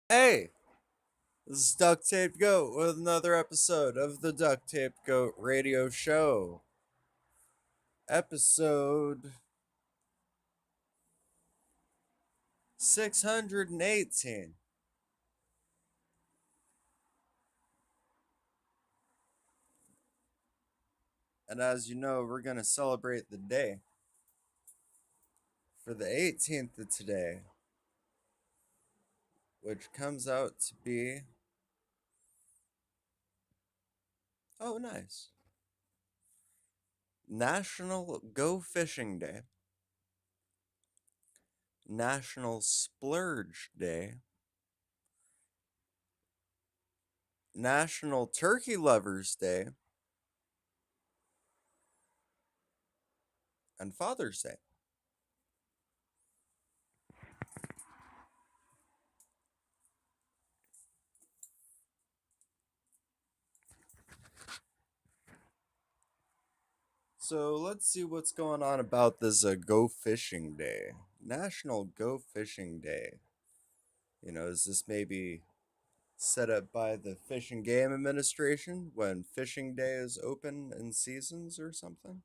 Hey, this is Duct Tape Goat with another episode of the Duct Tape Goat radio show. Episode 618. And as you know, we're going to celebrate the day for the 18th of today, which comes out to be, oh, nice, National Go Fishing Day, National Splurge Day, National Turkey Lovers Day, and Father's Day. So let's see what's going on about this Go Fishing Day. National Go Fishing Day. Is this maybe set up by the Fish and Game Administration when fishing day is open in seasons or something?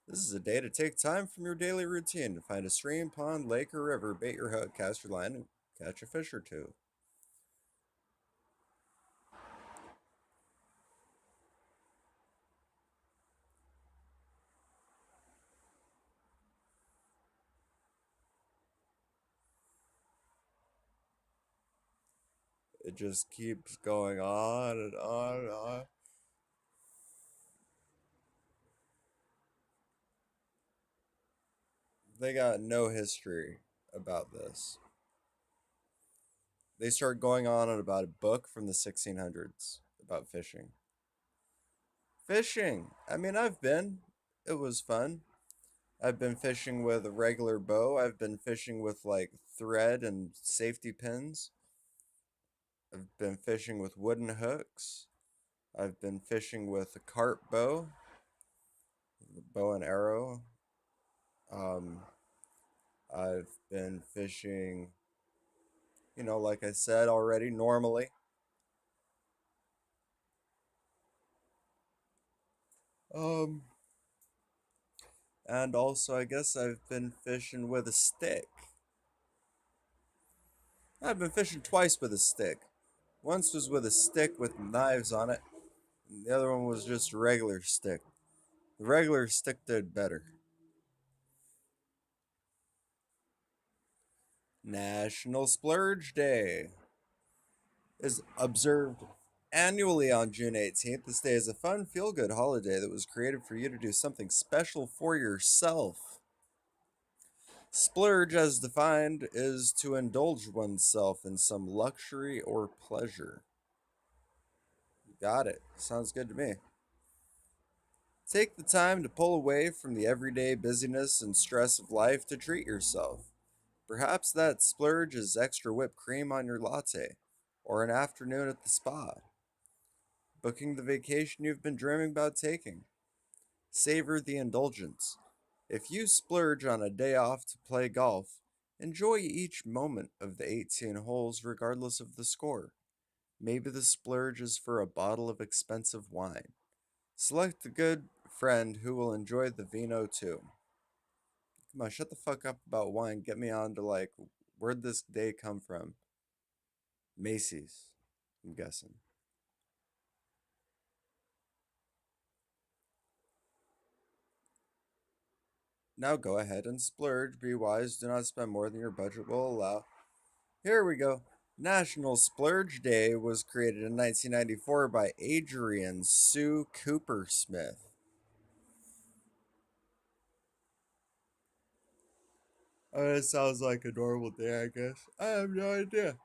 This is a day to take time from your daily routine to find a stream, pond, lake, or river, bait your hook, cast your line, and catch a fish or two. It just keeps going on and on and on. They got no history about this. They start going on about a book from the 1600s about fishing. Fishing. I mean, I've been. It was fun. I've been fishing with a regular bow. I've been fishing with like thread and safety pins. I've been fishing with wooden hooks. I've been fishing with a carp bow, bow and arrow. Um, I've been fishing, like I said already, normally. Um, and also, I guess I've been fishing with a stick. I've been fishing twice with a stick. Once was with a stick with knives on it, and the other one was just a regular stick. The regular stick did better. National Splurge Day is observed annually on June 18th. This day is a fun, feel good holiday that was created for you to do something special for yourself. Splurge, as defined, is to indulge oneself in some luxury or pleasure. Got it. Sounds good to me. Take the time to pull away from the everyday busyness and stress of life to treat yourself. Perhaps that splurge is extra whipped cream on your latte, or an afternoon at the spa, booking the vacation you've been dreaming about taking. Savor the indulgence. If you splurge on a day off to play golf, enjoy each moment of the 18 holes regardless of the score. Maybe the splurge is for a bottle of expensive wine. Select a good friend who will enjoy the vino too. Come on, shut the fuck up about wine. Get me on to like, where'd this day come from? Macy's, I'm guessing. Now go ahead and splurge. Be wise. Do not spend more than your budget will allow. Here we go. National Splurge Day was created in 1994 by Adrian Sue Cooper Smith. It sounds like a normal day, I guess. I have no idea.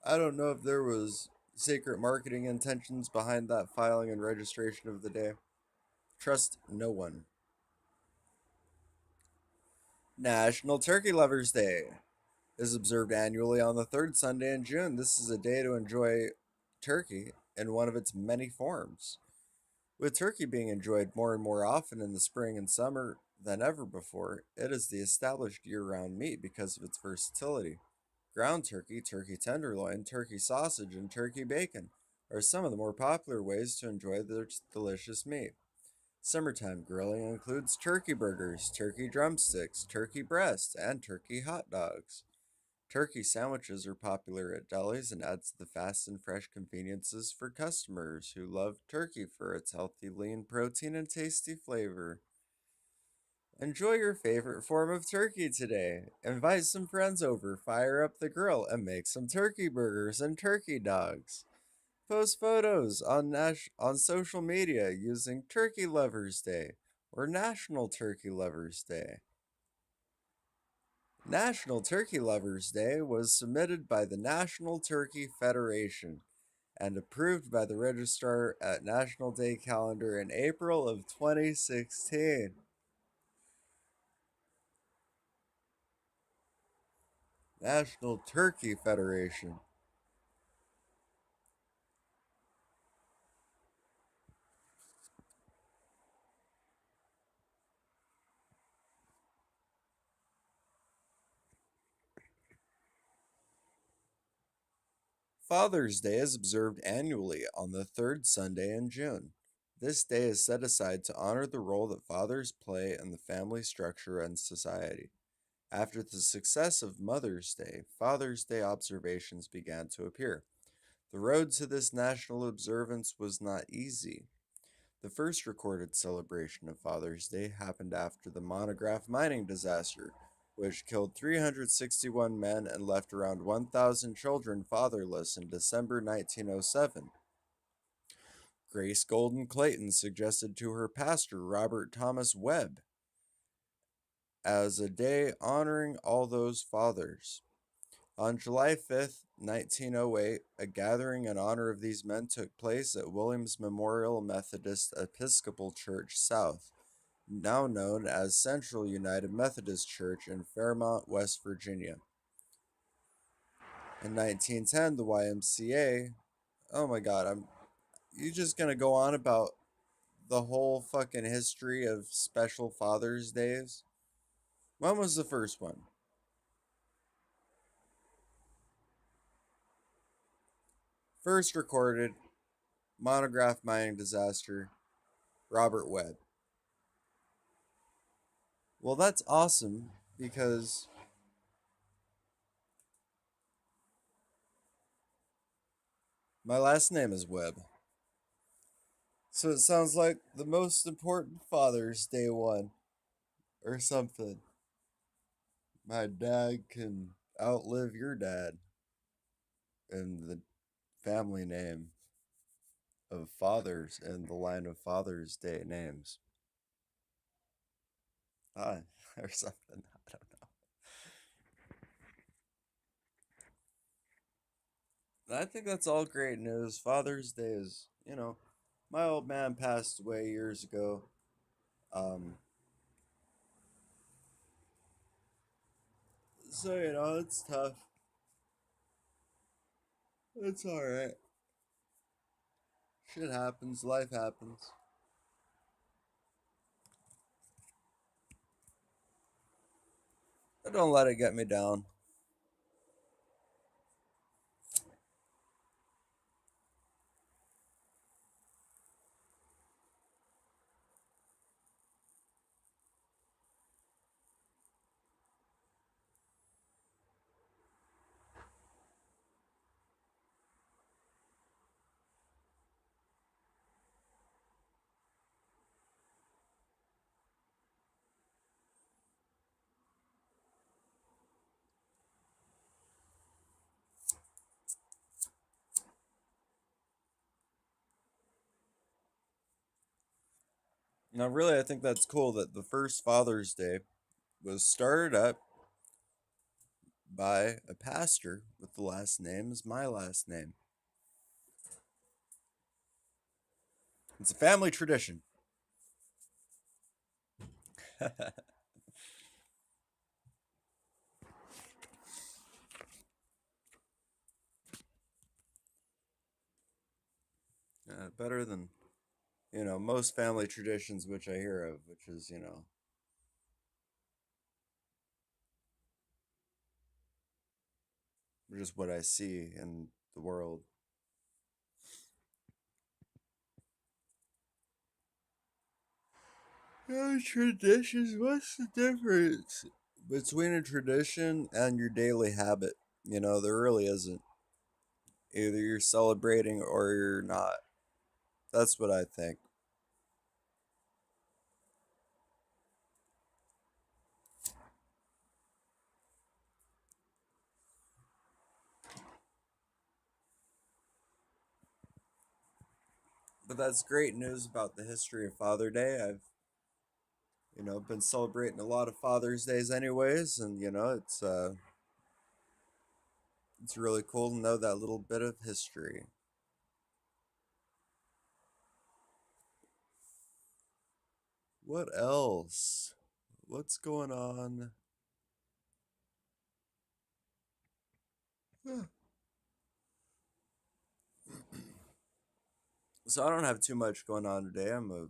I don't know if there was secret marketing intentions behind that filing and registration of the day. Trust no one. National Turkey Lovers Day is observed annually on the third Sunday in June. This is a day to enjoy turkey in one of its many forms. With turkey being enjoyed more and more often in the spring and summer than ever before, it is the established year round meat because of its versatility. Ground turkey, turkey tenderloin, turkey sausage, and turkey bacon are some of the more popular ways to enjoy this delicious meat. Summertime grilling includes turkey burgers, turkey drumsticks, turkey breasts, and turkey hot dogs. Turkey sandwiches are popular at delis and adds to the fast and fresh conveniences for customers who love turkey for its healthy, lean protein and tasty flavor. Enjoy your favorite form of turkey today. Invite some friends over, fire up the grill, and make some turkey burgers and turkey dogs. Post photos on social media using Turkey Lovers Day or National Turkey Lovers Day. National Turkey Lovers Day was submitted by the National Turkey Federation and approved by the registrar at National Day Calendar in April of 2016. National Turkey Federation. Father's Day is observed annually on the third Sunday in June. This day is set aside to honor the role that fathers play in the family structure and society. After the success of Mother's Day, Father's Day observations began to appear. The road to this national observance was not easy. The first recorded celebration of Father's Day happened after the Monograph mining disaster, which killed 361 men and left around 1,000 children fatherless in December 1907. Grace Golden Clayton suggested to her pastor, Robert Thomas Webb, as a day honoring all those fathers. On July 5th, 1908, a gathering in honor of these men took place at Williams Memorial Methodist Episcopal Church South, now known as Central United Methodist Church in Fairmont, West Virginia. In 1910, the YMCA. Oh my god, I'm you just gonna go on about the whole fucking history of special Father's Days? When was the first one? First recorded, Monograph mining disaster, Robert Webb. Well, that's awesome because my last name is Webb. So it sounds like the most important Father's Day one or something. My dad can outlive your dad in the family name of fathers in the line of Father's Day names. Ah, or something. I don't know. I think that's all great news. Father's Day is, my old man passed away years ago. Um, so, it's tough. It's alright. Shit happens, life happens. But don't let it get me down. Now, really, I think that's cool that the first Father's Day was started up by a pastor with the last name as my last name. It's a family tradition. Better than, most family traditions which I hear of, which is, just what I see in the world. Traditions, what's the difference between a tradition and your daily habit? There really isn't. Either you're celebrating or you're not. That's what I think. But that's great news about the history of Father Day. I've, been celebrating a lot of Father's Days anyways, and it's really cool to know that little bit of history. What else? What's going on? So I don't have too much going on today. I'm gonna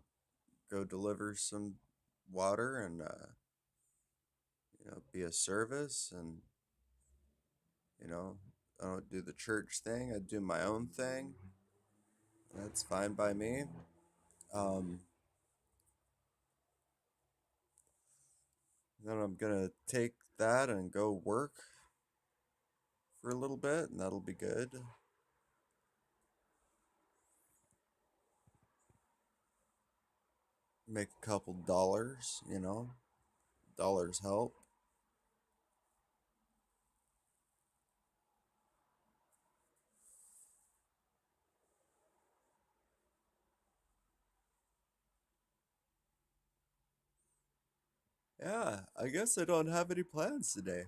go deliver some water and be a service, and you know I don't do the church thing. I do my own thing. That's fine by me. Um, then I'm gonna take that and go work for a little bit, and that'll be good. Make a couple dollars. Dollars help. Yeah, I guess I don't have any plans today.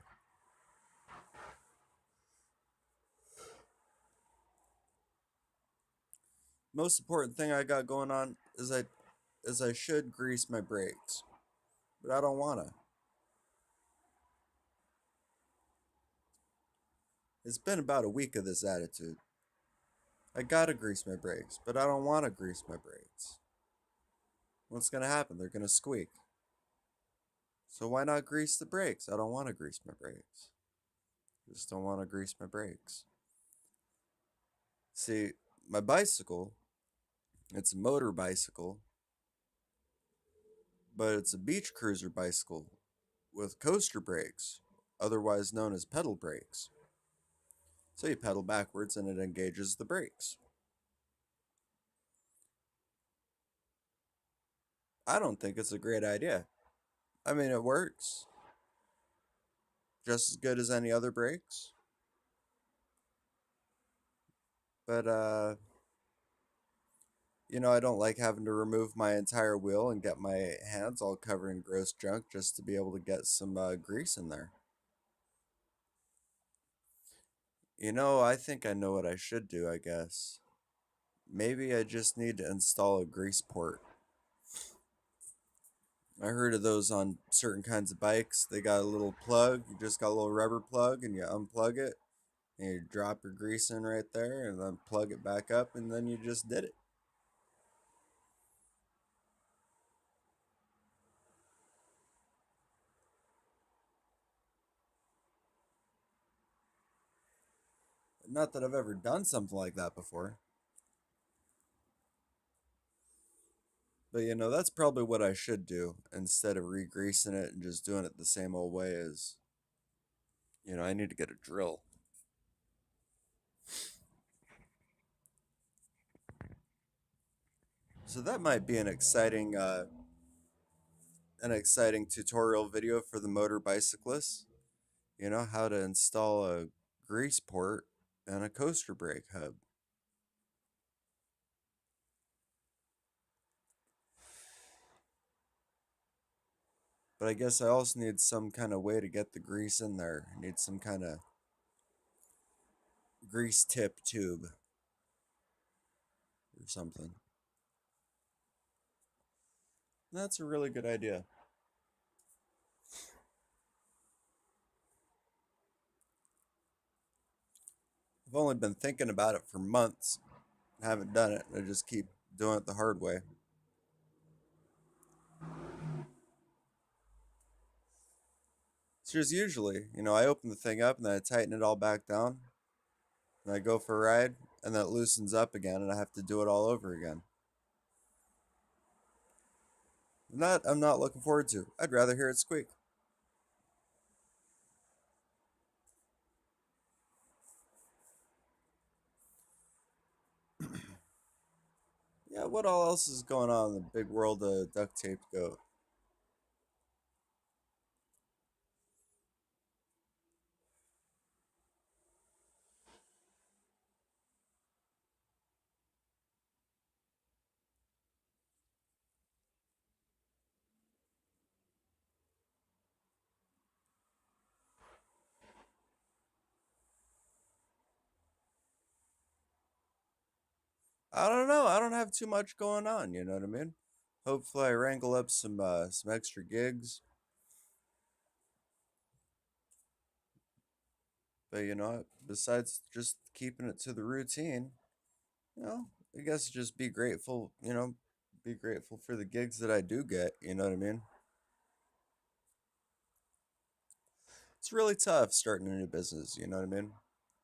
Most important thing I got going on is I should grease my brakes, but I don't wanna. It's been about a week of this attitude. I gotta grease my brakes, but I don't wanna grease my brakes. What's gonna happen? They're gonna squeak. So why not grease the brakes? I don't wanna grease my brakes. Just don't wanna grease my brakes. See, my bicycle, it's a motor bicycle, but it's a beach cruiser bicycle with coaster brakes, otherwise known as pedal brakes. So you pedal backwards and it engages the brakes. I don't think it's a great idea. I mean, it works just as good as any other brakes, but I don't like having to remove my entire wheel and get my hands all covered in gross junk just to be able to get some grease in there. I think I know what I should do, I guess. Maybe I just need to install a grease port. I heard of those on certain kinds of bikes. They got a little plug. You just got a little rubber plug and you unplug it and you drop your grease in right there and then plug it back up and then you just did it. Not that I've ever done something like that before. But that's probably what I should do instead of re-greasing it and just doing it the same old way as, I need to get a drill. So that might be an exciting tutorial video for the motor bicyclist. How to install a grease port and a coaster brake hub. But I guess I also need some kind of way to get the grease in there. I need some kind of grease tip tube or something. That's a really good idea. I've only been thinking about it for months. I haven't done it. I just keep doing it the hard way. It's just usually, I open the thing up and then I tighten it all back down and I go for a ride and then it loosens up again and I have to do it all over again. And that I'm not looking forward to. I'd rather hear it squeak. Yeah, what all else is going on in the big world of duct tape goat? I don't know. I don't have too much going on, you know what I mean? Hopefully I wrangle up some extra gigs. But besides just keeping it to the routine, you know, I guess just be grateful, be grateful for the gigs that I do get, you know what I mean? It's really tough starting a new business, you know what I mean?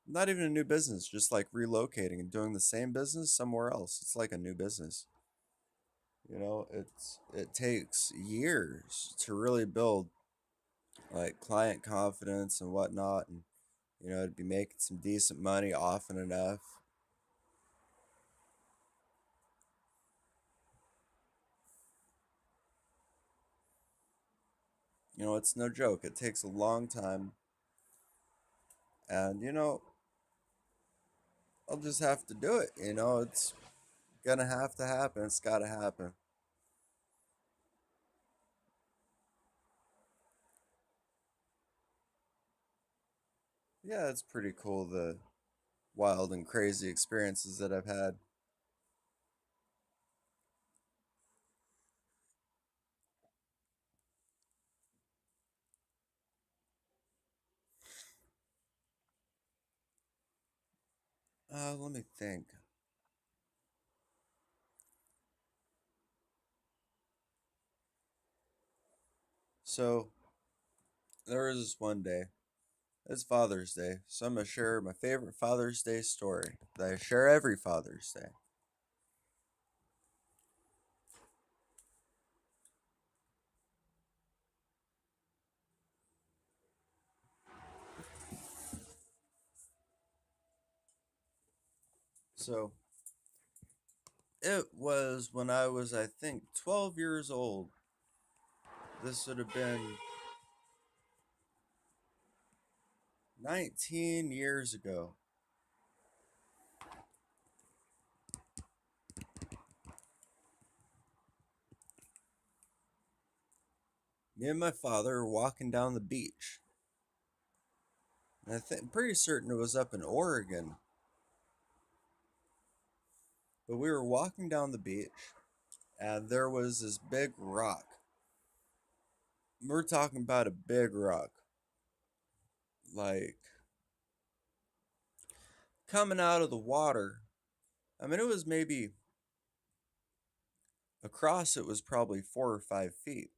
Not even a new business, just like relocating and doing the same business somewhere else. It's like a new business. It takes years to really build like client confidence and whatnot, and to be making some decent money often enough. It's no joke. It takes a long time, and I'll just have to do it. It's gonna have to happen. It's gotta happen. Yeah, it's pretty cool, the wild and crazy experiences that I've had. Let me think. So there was this one day. It's Father's Day, so I'm gonna share my favorite Father's Day story that I share every Father's Day. So it was when I was, I think, 12 years old. This would have been 19 years ago. Me and my father were walking down the beach. And I'm pretty certain it was up in Oregon. But we were walking down the beach and there was this big rock. We're talking about a big rock. Like coming out of the water. I mean, it was maybe across, it was probably 4 or 5 feet.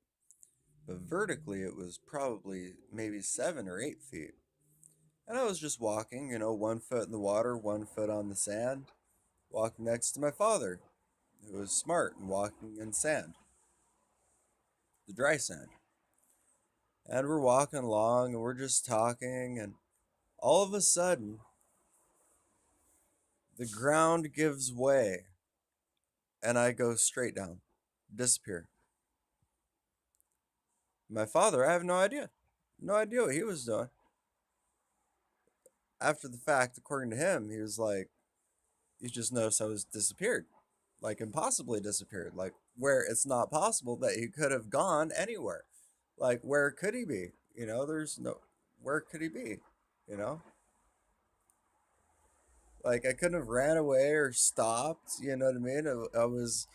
But vertically, it was probably maybe 7 or 8 feet. And I was just walking, 1 foot in the water, 1 foot on the sand, walking next to my father, who was smart and walking in sand, the dry sand. And we're walking along and we're just talking, and all of a sudden, the ground gives way and I go straight down, disappear. My father, I have no idea. No idea what he was doing. After the fact, according to him, he was like, he just noticed I was disappeared. Like impossibly disappeared. Like where it's not possible that he could have gone anywhere. Like where could he be? There's no, where could he be? You know? Like I couldn't have ran away or stopped, you know what I mean? I was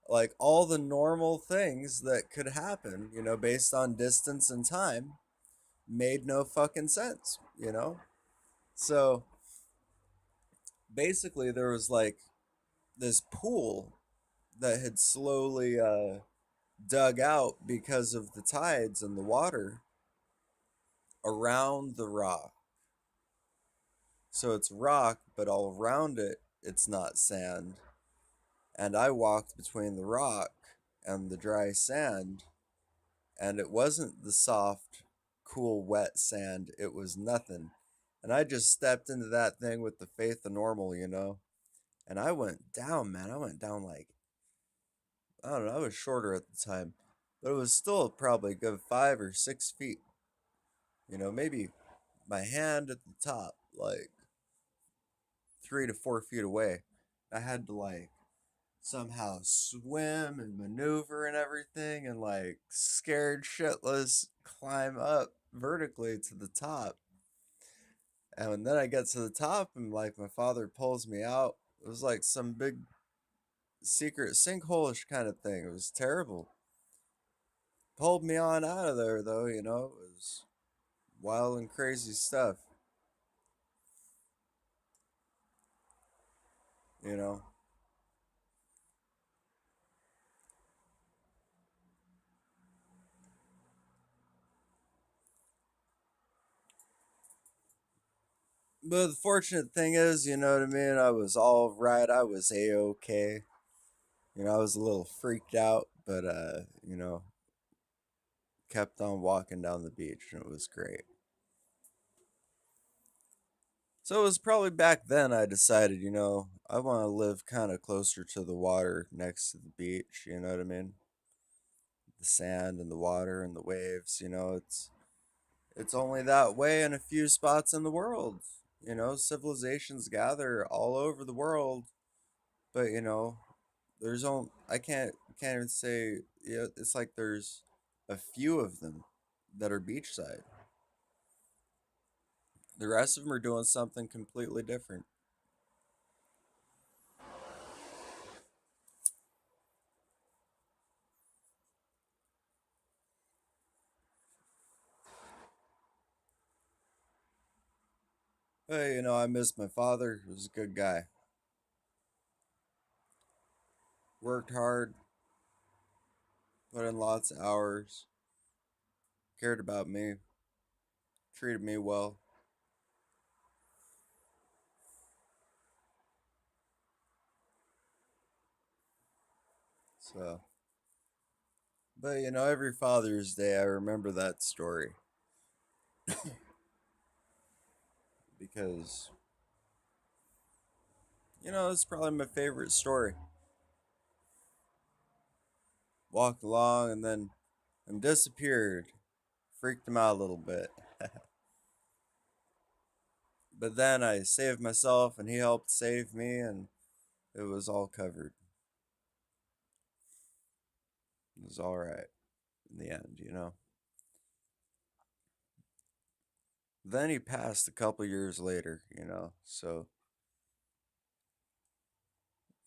like all the normal things that could happen, based on distance and time made no fucking sense. So basically there was like this pool that had slowly dug out because of the tides and the water. around the rock. So it's rock, but all around it, it's not sand. And I walked between the rock and the dry sand, and it wasn't the soft, cool, wet sand. It was nothing. And I just stepped into that thing with the faith of normal. And I went down, man. I went down like, I don't know, I was shorter at the time, but it was still probably a good 5 or 6 feet. Maybe my hand at the top, like 3 to 4 feet away. I had to like somehow swim and maneuver and everything and like scared shitless climb up vertically to the top. And then I get to the top and like my father pulls me out. It was like some big secret sinkhole-ish kind of thing. It was terrible. Pulled me on out of there though. It was wild and crazy stuff, you know. But the fortunate thing is, you know what I mean? I was all right. I was A-okay. I was a little freaked out, but kept on walking down the beach and it was great. So it was probably back then I decided, I want to live kind of closer to the water next to the beach, you know what I mean? The sand and the water and the waves, it's only that way in a few spots in the world. Civilizations gather all over the world, but there's only I can't even say, it's like there's a few of them that are beachside. The rest of them are doing something completely different. Hey, I miss my father. He was a good guy. Worked hard, put in lots of hours, cared about me, treated me well. So, but every Father's Day I remember that story because it's probably my favorite story. Walked along and then disappeared. Freaked him out a little bit. But then I saved myself and he helped save me and it was all covered. It was all right in the end. Then he passed a couple years later. So,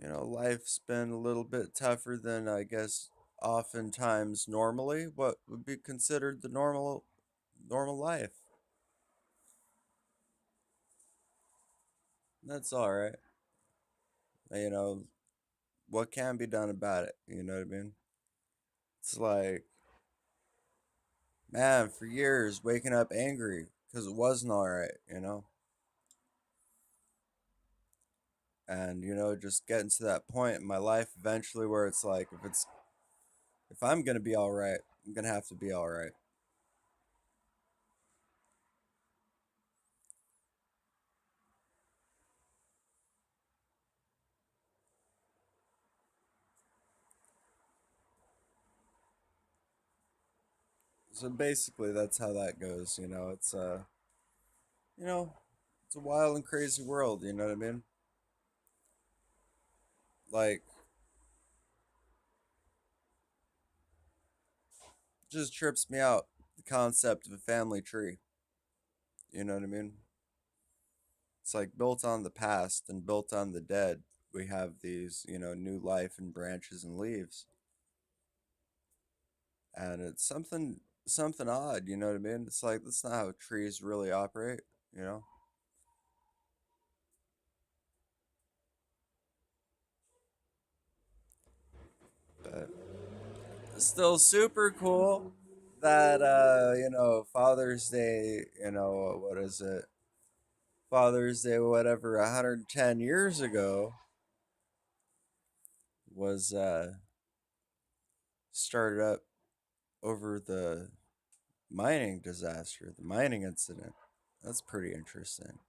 life's been a little bit tougher than I guess oftentimes normally what would be considered the normal life. That's all right. You know, what can be done about it? You know what I mean? It's like, man, for years waking up angry because it wasn't all right. And just getting to that point in my life eventually where it's like if I'm gonna be all right, I'm gonna have to be all right. So basically, that's how that goes. You know, it's a wild and crazy world. You know what I mean? Like, just trips me out the concept of a family tree. You know what I mean? It's like built on the past and built on the dead. We have these, new life and branches and leaves, and it's something odd. You know what I mean? It's like that's not how trees really operate. You know, but it's still super cool that Father's Day, what is it? Father's Day, whatever, 110 years ago was started up over the mining disaster, the mining incident. That's pretty interesting.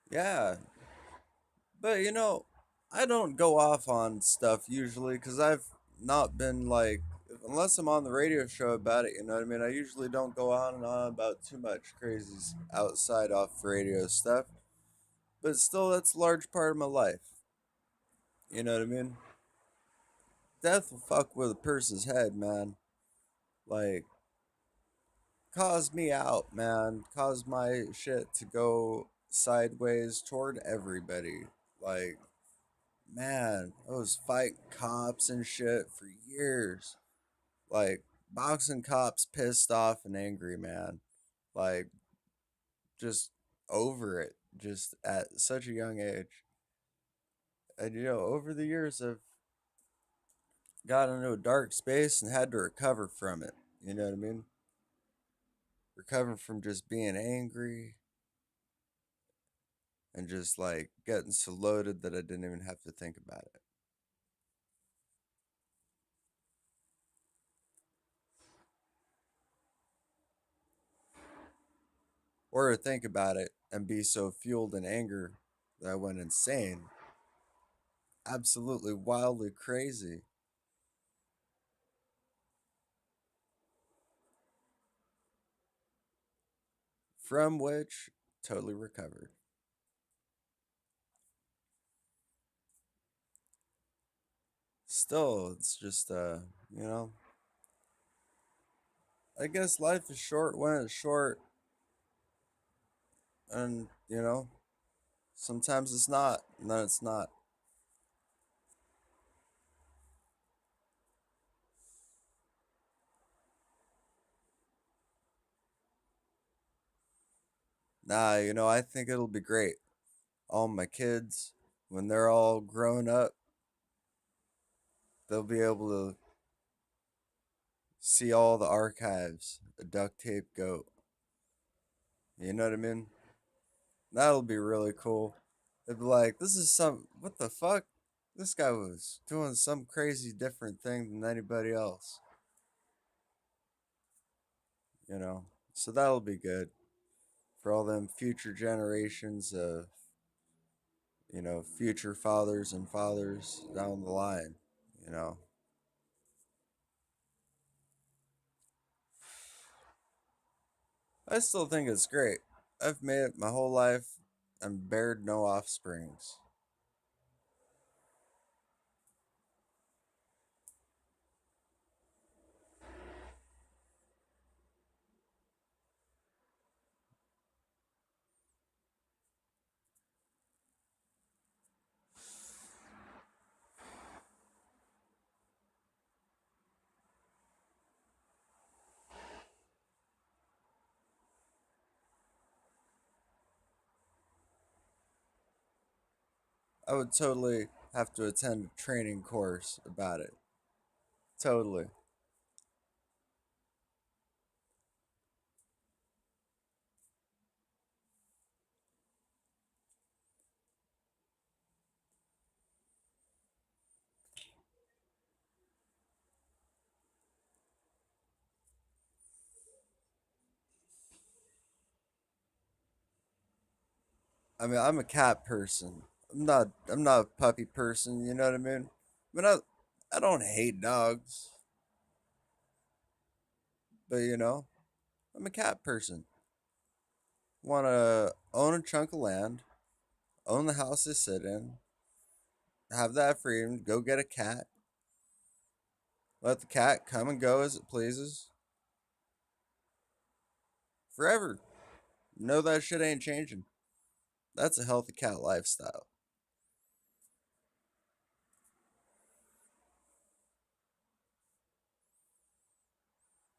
Yeah, but I don't go off on stuff usually because I've not been like, unless I'm on the radio show about it, you know what I mean? I usually don't go on and on about too much crazy outside off radio stuff, but still, that's a large part of my life. You know what I mean? Death will fuck with a person's head, man. Like, cause me out, man. Cause my shit to go sideways toward everybody. Like, man, I was fighting cops and shit for years. Like, boxing cops pissed off and angry, man. Like, just over it, just at such a young age. And, over the years, I've got into a dark space and had to recover from it. You know what I mean? Recover from just being angry and just like getting so loaded that I didn't even have to think about it. Or to think about it and be so fueled in anger that I went insane. Absolutely wildly crazy. From which, totally recovered. Still, it's just, you know, I guess life is short when it's short, and, sometimes it's not, and then it's not. Nah, I think it'll be great. All my kids, when they're all grown up, they'll be able to see all the archives, a duct tape goat. You know what I mean? That'll be really cool. They'd be like, this is what the fuck? This guy was doing some crazy different thing than anybody else, you know? So that'll be good for all them future generations of, future fathers and fathers down the line, you know? I still think it's great. I've made it my whole life and bared no offsprings. I would totally have to attend a training course about it. Totally. I mean, I'm a cat person. I'm not a puppy person, you know what I mean? I mean, I don't hate dogs, but I'm a cat person. Want to own a chunk of land, own the house I sit in, have that freedom, go get a cat, let the cat come and go as it pleases forever. Know that shit ain't changing. That's a healthy cat lifestyle.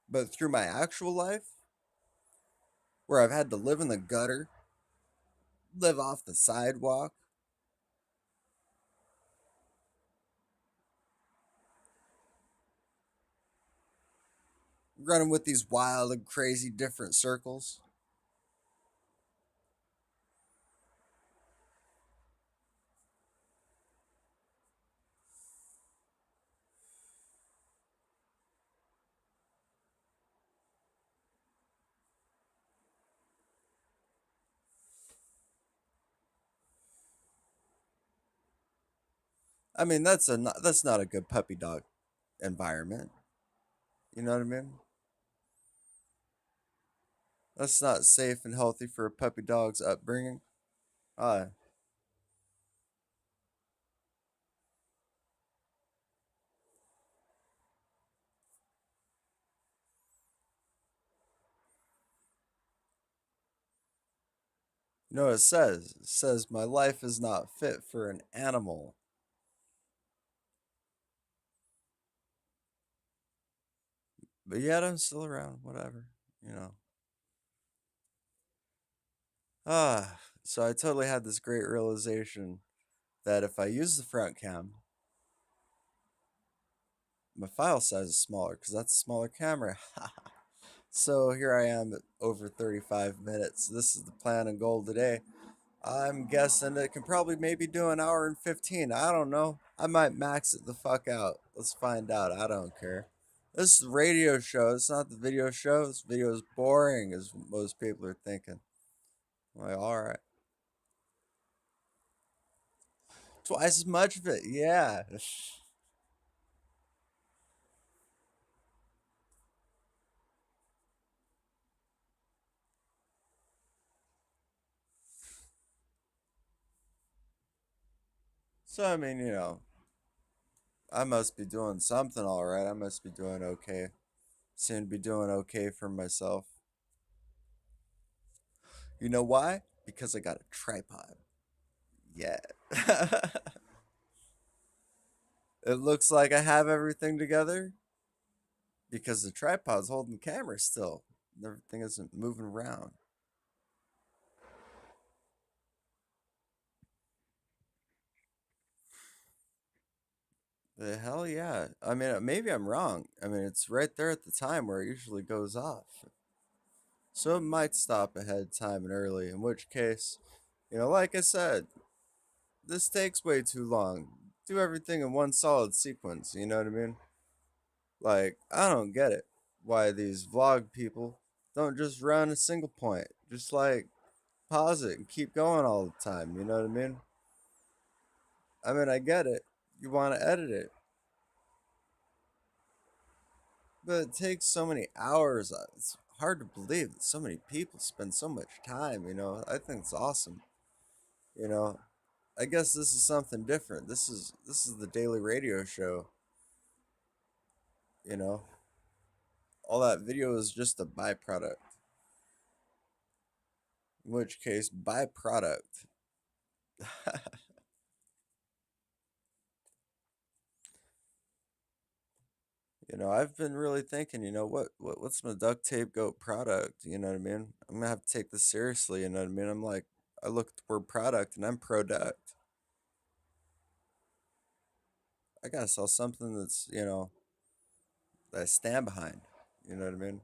But through my actual life, where I've had to live in the gutter, live off the sidewalk, running with these wild and crazy different circles. I mean, that's not a good puppy dog environment. You know what I mean? That's not safe and healthy for a puppy dog's upbringing. Uh, you know what it says? It says my life is not fit for an animal. But yet I'm still around, whatever, you know. So I totally had this great realization that if I use the front cam, my file size is smaller because that's a smaller camera. So here I am at over 35 minutes. This is the plan and goal today. I'm guessing it can probably maybe do an hour and 15. I don't know. I might max it the fuck out. Let's find out. I don't care. This is the radio show. It's not the video show. This video is boring, as most people are thinking. I'm like, all right. Twice as much of it. Yeah. So, I mean, I must be doing something all right. I must be doing okay. Soon to be doing okay for myself. You know why? Because I got a tripod. Yeah. It looks like I have everything together because the tripod's holding the camera still. Everything isn't moving around. The hell yeah. I mean, maybe I'm wrong. I mean, it's right there at the time where it usually goes off. So it might stop ahead of time and early, in which case, like I said, this takes way too long. Do everything in one solid sequence, you know what I mean? Like, I don't get it. Why these vlog people don't just run a single point. Just like pause it and keep going all the time, you know what I mean? I mean, I get it. You want to edit it, but it takes so many hours. It's hard to believe that so many people spend so much time. I think it's awesome. You know, I guess this is something different. This is the daily radio show, you know. All that video is just a byproduct. In which case, byproduct. I've been really thinking, what's my duct tape goat product? You know what I mean? I'm gonna have to take this seriously, you know what I mean? I'm like, I look at the word product and I'm product. I gotta sell something that I stand behind. You know what I mean?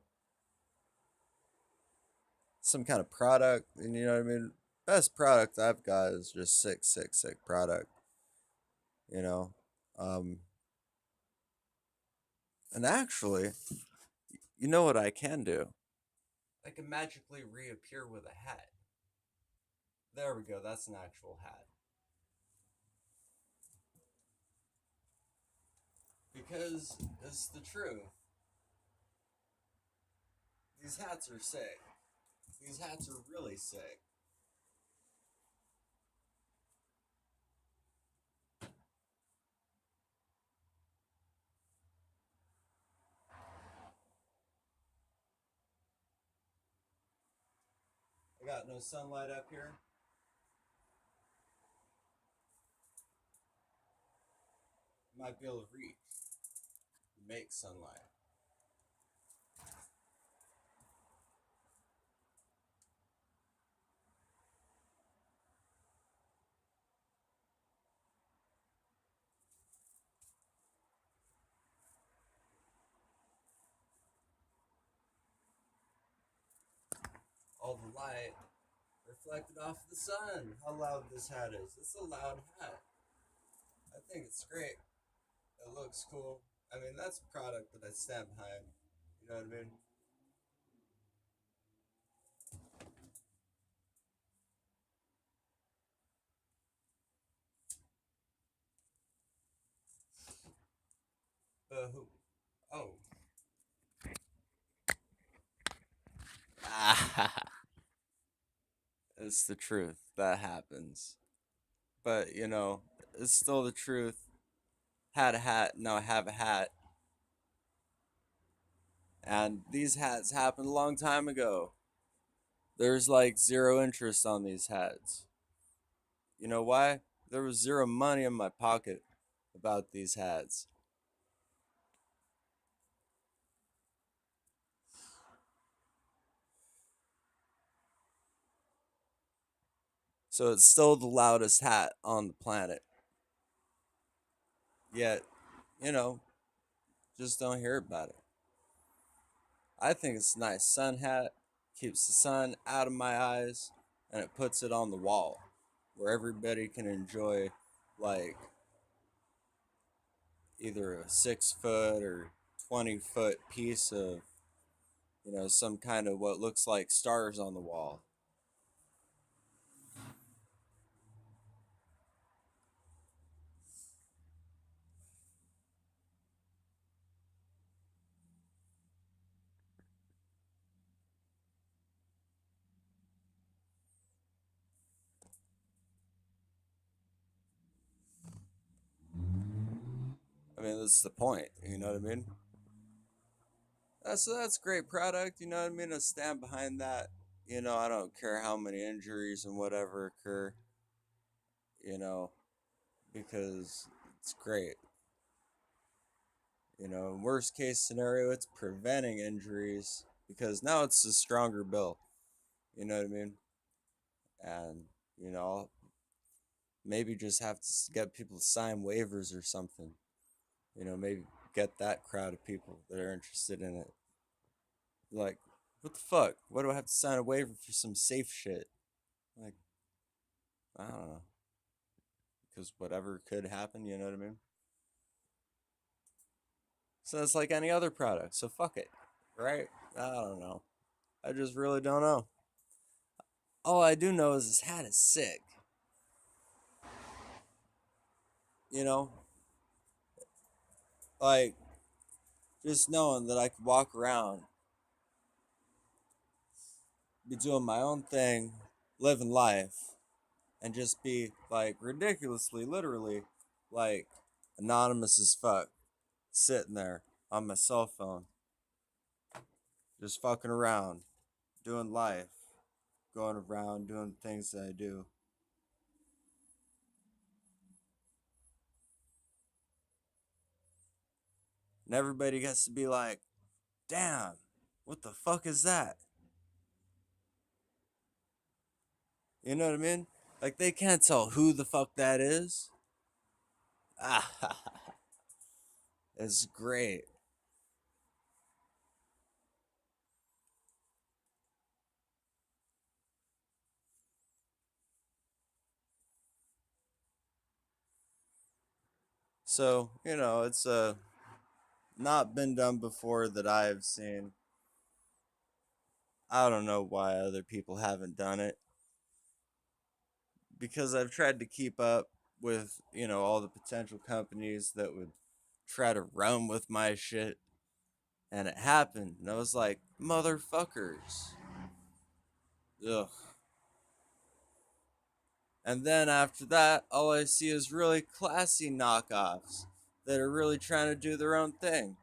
Some kind of product, and you know what I mean? Best product I've got is just sick, sick, sick product, you know? Um, and actually, you know what I can do? I can magically reappear with a hat. There we go, that's an actual hat. Because it's the truth. These hats are sick. These hats are really sick. I got no sunlight up here. Might be able to reach, make sunlight. all the light reflected off the sun. How loud this hat is. It's a loud hat. I think it's great. It looks cool. I mean, that's a product that I stand behind. You know what I mean? But who? Oh. It's the truth. That happens. But, it's still the truth. Had a hat, now I have a hat. And these hats happened a long time ago. There's like zero interest on these hats. You know why? There was zero money in my pocket about these hats. So it's still the loudest hat on the planet. Yet, you know, just don't hear about it. I think it's a nice sun hat, keeps the sun out of my eyes, and it puts it on the wall where everybody can enjoy, like, either a 6 foot or 20-foot piece of, some kind of what looks like stars on the wall. I mean, that's the point. You know what I mean? That's a great product. You know what I mean? I stand behind that. I don't care how many injuries and whatever occur. You know, because it's great. Worst case scenario, it's preventing injuries because now it's a stronger bill. You know what I mean? And I'll maybe just have to get people to sign waivers or something. Maybe get that crowd of people that are interested in it. Like, what the fuck? Why do I have to sign a waiver for some safe shit? Like, I don't know. Because whatever could happen, you know what I mean? So it's like any other product. So fuck it. Right? I don't know. I just really don't know. All I do know is this hat is sick. You know? Like, just knowing that I could walk around, be doing my own thing, living life, and just be, like, ridiculously, literally, like, anonymous as fuck. Sitting there on my cell phone, just fucking around, doing life, going around, doing things that I do. And everybody gets to be like, damn, what the fuck is that? You know what I mean? Like, they can't tell who the fuck that is. Ah, it's great. So, it's not been done before that I've seen. I don't know why other people haven't done it because I've tried to keep up with, all the potential companies that would try to run with my shit. And it happened. And I was like, motherfuckers. Ugh. And then after that, all I see is really classy knockoffs that are really trying to do their own thing.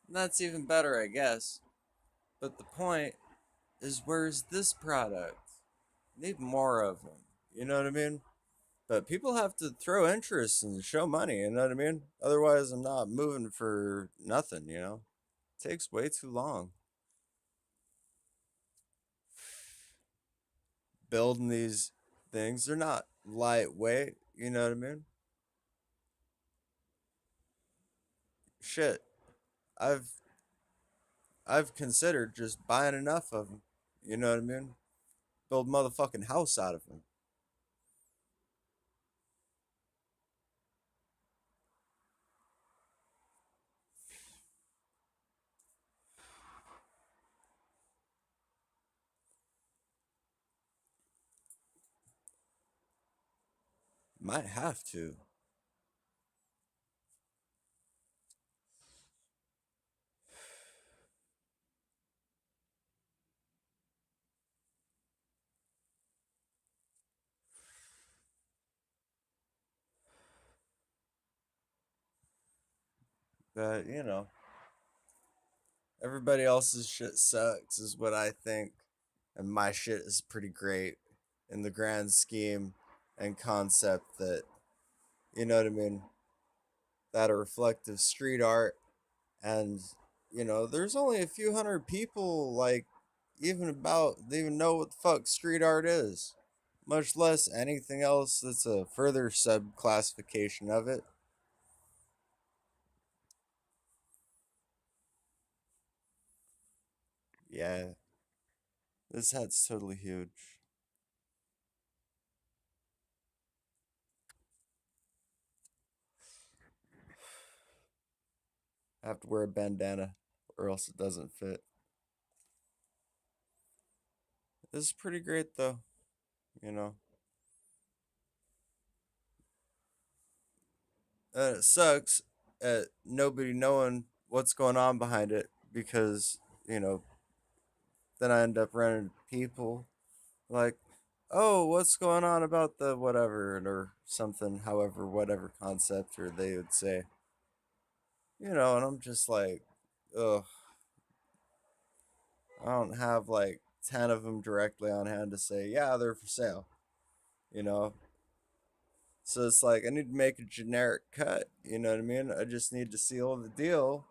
And that's even better, I guess. But the point is, where's this product? Need more of them. You know what I mean? But people have to throw interest and show money. You know what I mean? Otherwise, I'm not moving for nothing. It takes way too long building these things. They're not lightweight. You know what I mean? Shit, I've I've considered just buying enough of them. You know what I mean? Build motherfucking house out of them. Might have to. But, everybody else's shit sucks, is what I think. And my shit is pretty great in the grand scheme and concept that, you know what I mean? That are reflective street art. And, there's only a few hundred people, like, they even know what the fuck street art is, much less anything else that's a further sub classification of it. Yeah, this hat's totally huge. I have to wear a bandana or else it doesn't fit. This is pretty great though, you know. It sucks at nobody knowing what's going on behind it because, you know, then I end up running into people like, oh, what's going on about the whatever or something, however, whatever concept, or they would say, and I'm just like, ugh, I don't have like 10 of them directly on hand to say, yeah, they're for sale, you know? So it's like, I need to make a generic cut, you know what I mean? I just need to seal the deal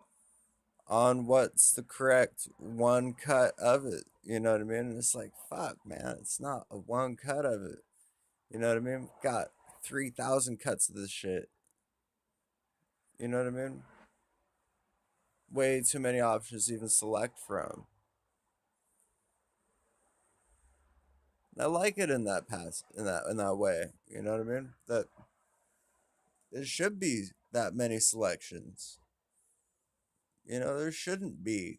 on what's the correct one cut of it, you know what I mean? And it's like, fuck, man, it's not a one cut of it, you know what I mean? Got 3,000 cuts of this shit, you know what I mean? Way too many options to even select from. And I like it in that in that way. You know what I mean? That there should be that many selections. There shouldn't be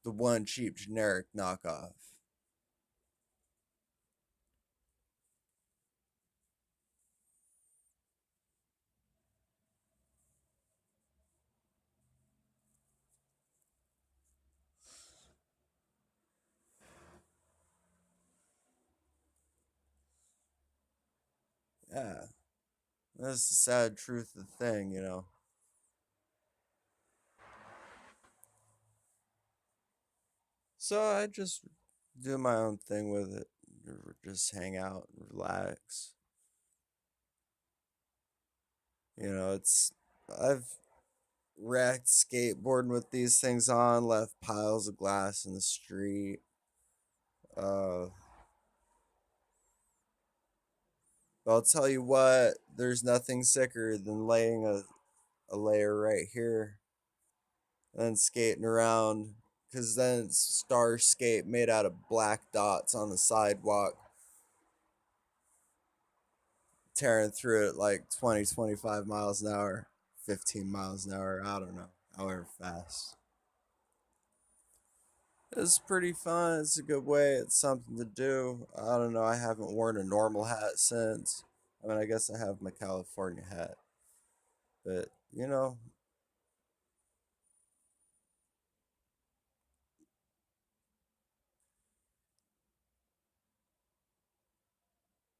the one cheap generic knockoff. Yeah, that's the sad truth of the thing. So I just do my own thing with it. Just hang out and relax. It's I've wrecked skateboarding with these things on, left piles of glass in the street. Uh, but I'll tell you what, there's nothing sicker than laying a layer right here and then skating around because then it's star skate made out of black dots on the sidewalk, tearing through it like 20, 25 miles an hour, 15 miles an hour, I don't know, however fast. It's pretty fun. It's a good way. It's something to do. I don't know. I haven't worn a normal hat since. I mean, I guess I have my California hat, but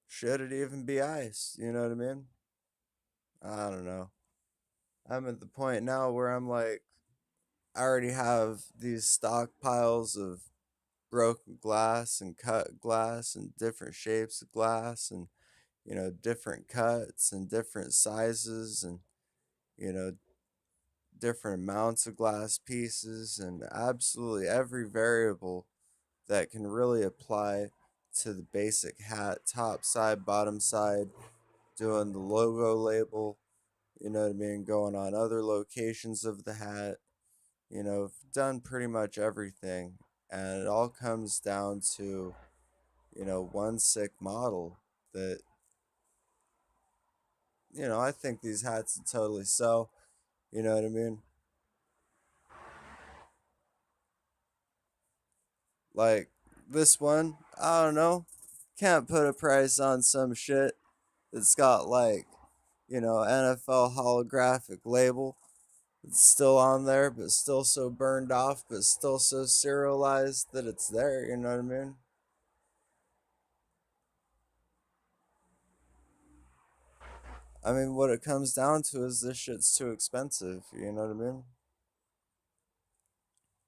should it even be ice? You know what I mean? I don't know. I'm at the point now where I'm like, I already have these stockpiles of broken glass and cut glass and different shapes of glass and, different cuts and different sizes and, you know, different amounts of glass pieces and absolutely every variable that can really apply to the basic hat, top side, bottom side, doing the logo label, you know what I mean, going on other locations of the hat, done pretty much everything. And it all comes down to, one sick model that, I think these hats would totally sell. You know what I mean? Like this one, I don't know. Can't put a price on some shit that's got like, NFL holographic label. It's still on there, but still so burned off, but still so serialized that it's there. You know what I mean? I mean, what it comes down to is this shit's too expensive. You know what I mean?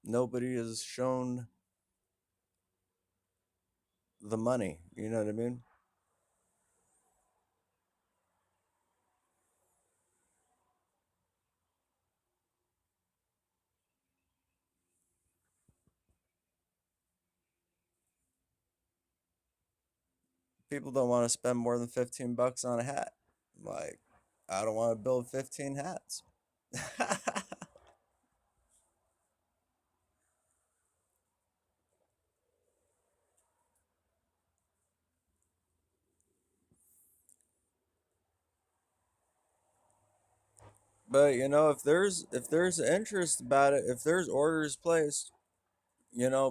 Nobody has shown the money. You know what I mean? People don't want to spend more than 15 bucks on a hat. Like, I don't want to build 15 hats. But if there's interest about it, if there's orders placed,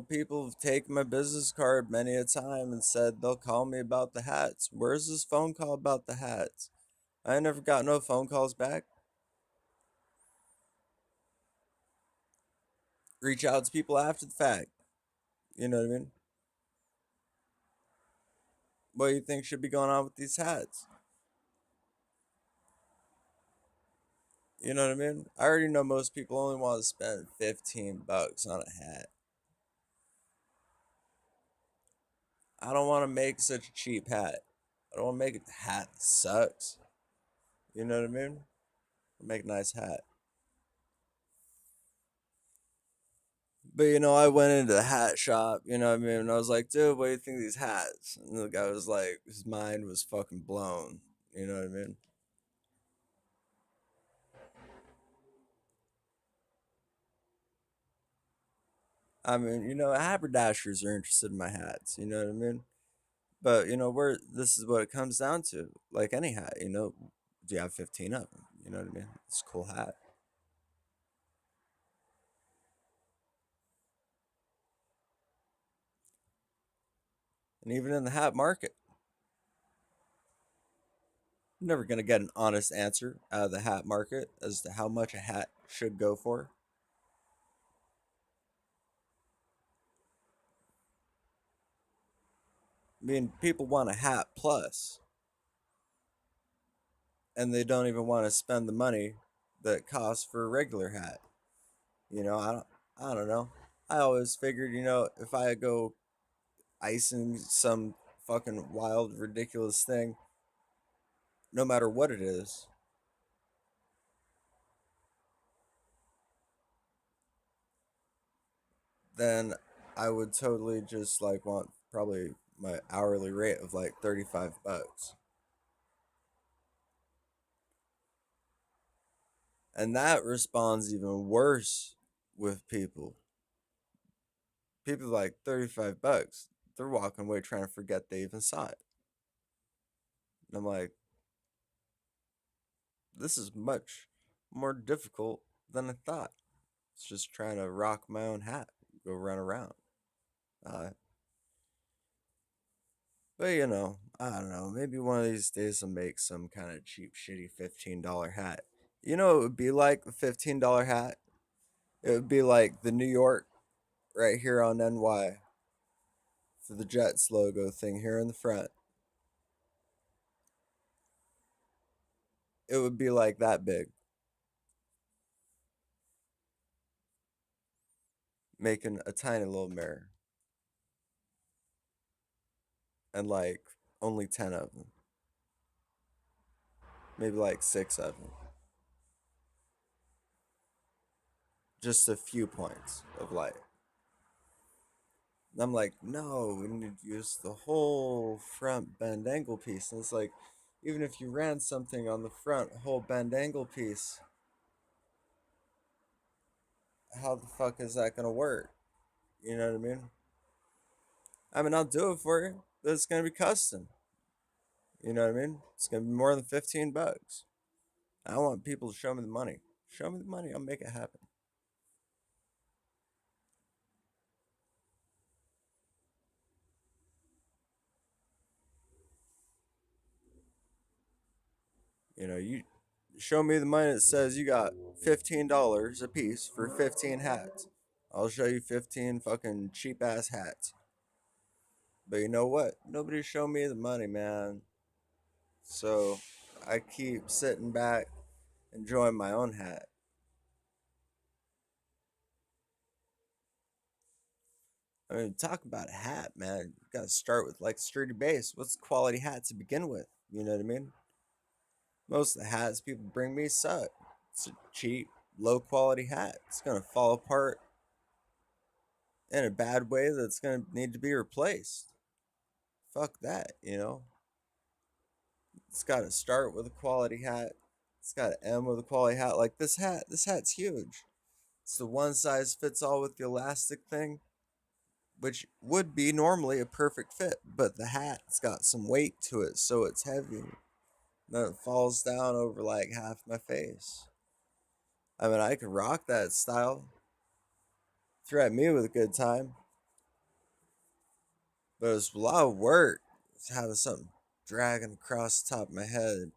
people have taken my business card many a time and said they'll call me about the hats. Where's this phone call about the hats? I never got no phone calls back. Reach out to people after the fact. You know what I mean? What do you think should be going on with these hats? You know what I mean? I already know most people only want to spend 15 bucks on a hat. I don't want to make such a cheap hat. I don't want to make a hat that sucks. You know what I mean? Make a nice hat. But I went into the hat shop, you know what I mean? And I was like, dude, what do you think of these hats? And the guy was like, his mind was fucking blown. You know what I mean? Haberdashers are interested in my hats, you know what I mean? But where this is what it comes down to. Like any hat, do you have 15 of them? You know what I mean? It's a cool hat. And even in the hat market, you're never gonna get an honest answer out of the hat market as to how much a hat should go for. I mean, people want a hat plus, and they don't even want to spend the money that it costs for a regular hat. I don't know. I always figured, if I go icing some fucking wild, ridiculous thing, no matter what it is, then I would totally just like want probably my hourly rate of like 35 bucks. And that responds even worse with people. People like 35 bucks. They're walking away trying to forget they even saw it. And I'm like, this is much more difficult than I thought. It's just trying to rock my own hat, go run around. Uh, but I don't know. Maybe one of these days I'll make some kind of cheap, shitty $15 hat. You know, it would be like the $15 hat. It would be like the New York right here on NY for the Jets logo thing here in the front. It would be like that big, making a tiny little mirror and like only 10 of them, maybe like 6 of them. Just a few points of light. And I'm like, no, we need to use the whole front bend angle piece. And it's like, even if you ran something on the front whole bend angle piece, how the fuck is that gonna work? You know what I mean? I mean, I'll do it for you, but it's gonna be custom. You know what I mean? It's gonna be more than 15 bucks. I want people to show me the money. Show me the money, I'll make it happen. You show me the money that says you got $15 a piece for 15 hats. I'll show you 15 fucking cheap ass hats. But you know what? Nobody showed me the money, man. So I keep sitting back, enjoying my own hat. I mean, talk about a hat, man. You gotta start with like sturdy base. What's the quality hat to begin with? You know what I mean? Most of the hats people bring me suck. It's a cheap, low quality hat. It's gonna fall apart in a bad way that's gonna need to be replaced. Fuck that. It's gotta start with a quality hat. It's gotta end with a quality hat. Like this hat. This hat's huge. It's the one size fits all with the elastic thing, which would be normally a perfect fit, but the hat's got some weight to it, so it's heavy. Then it falls down over like half my face. I mean, I could rock that style, threat me with a good time, but it's a lot of work. It's having something dragging across the top of my head.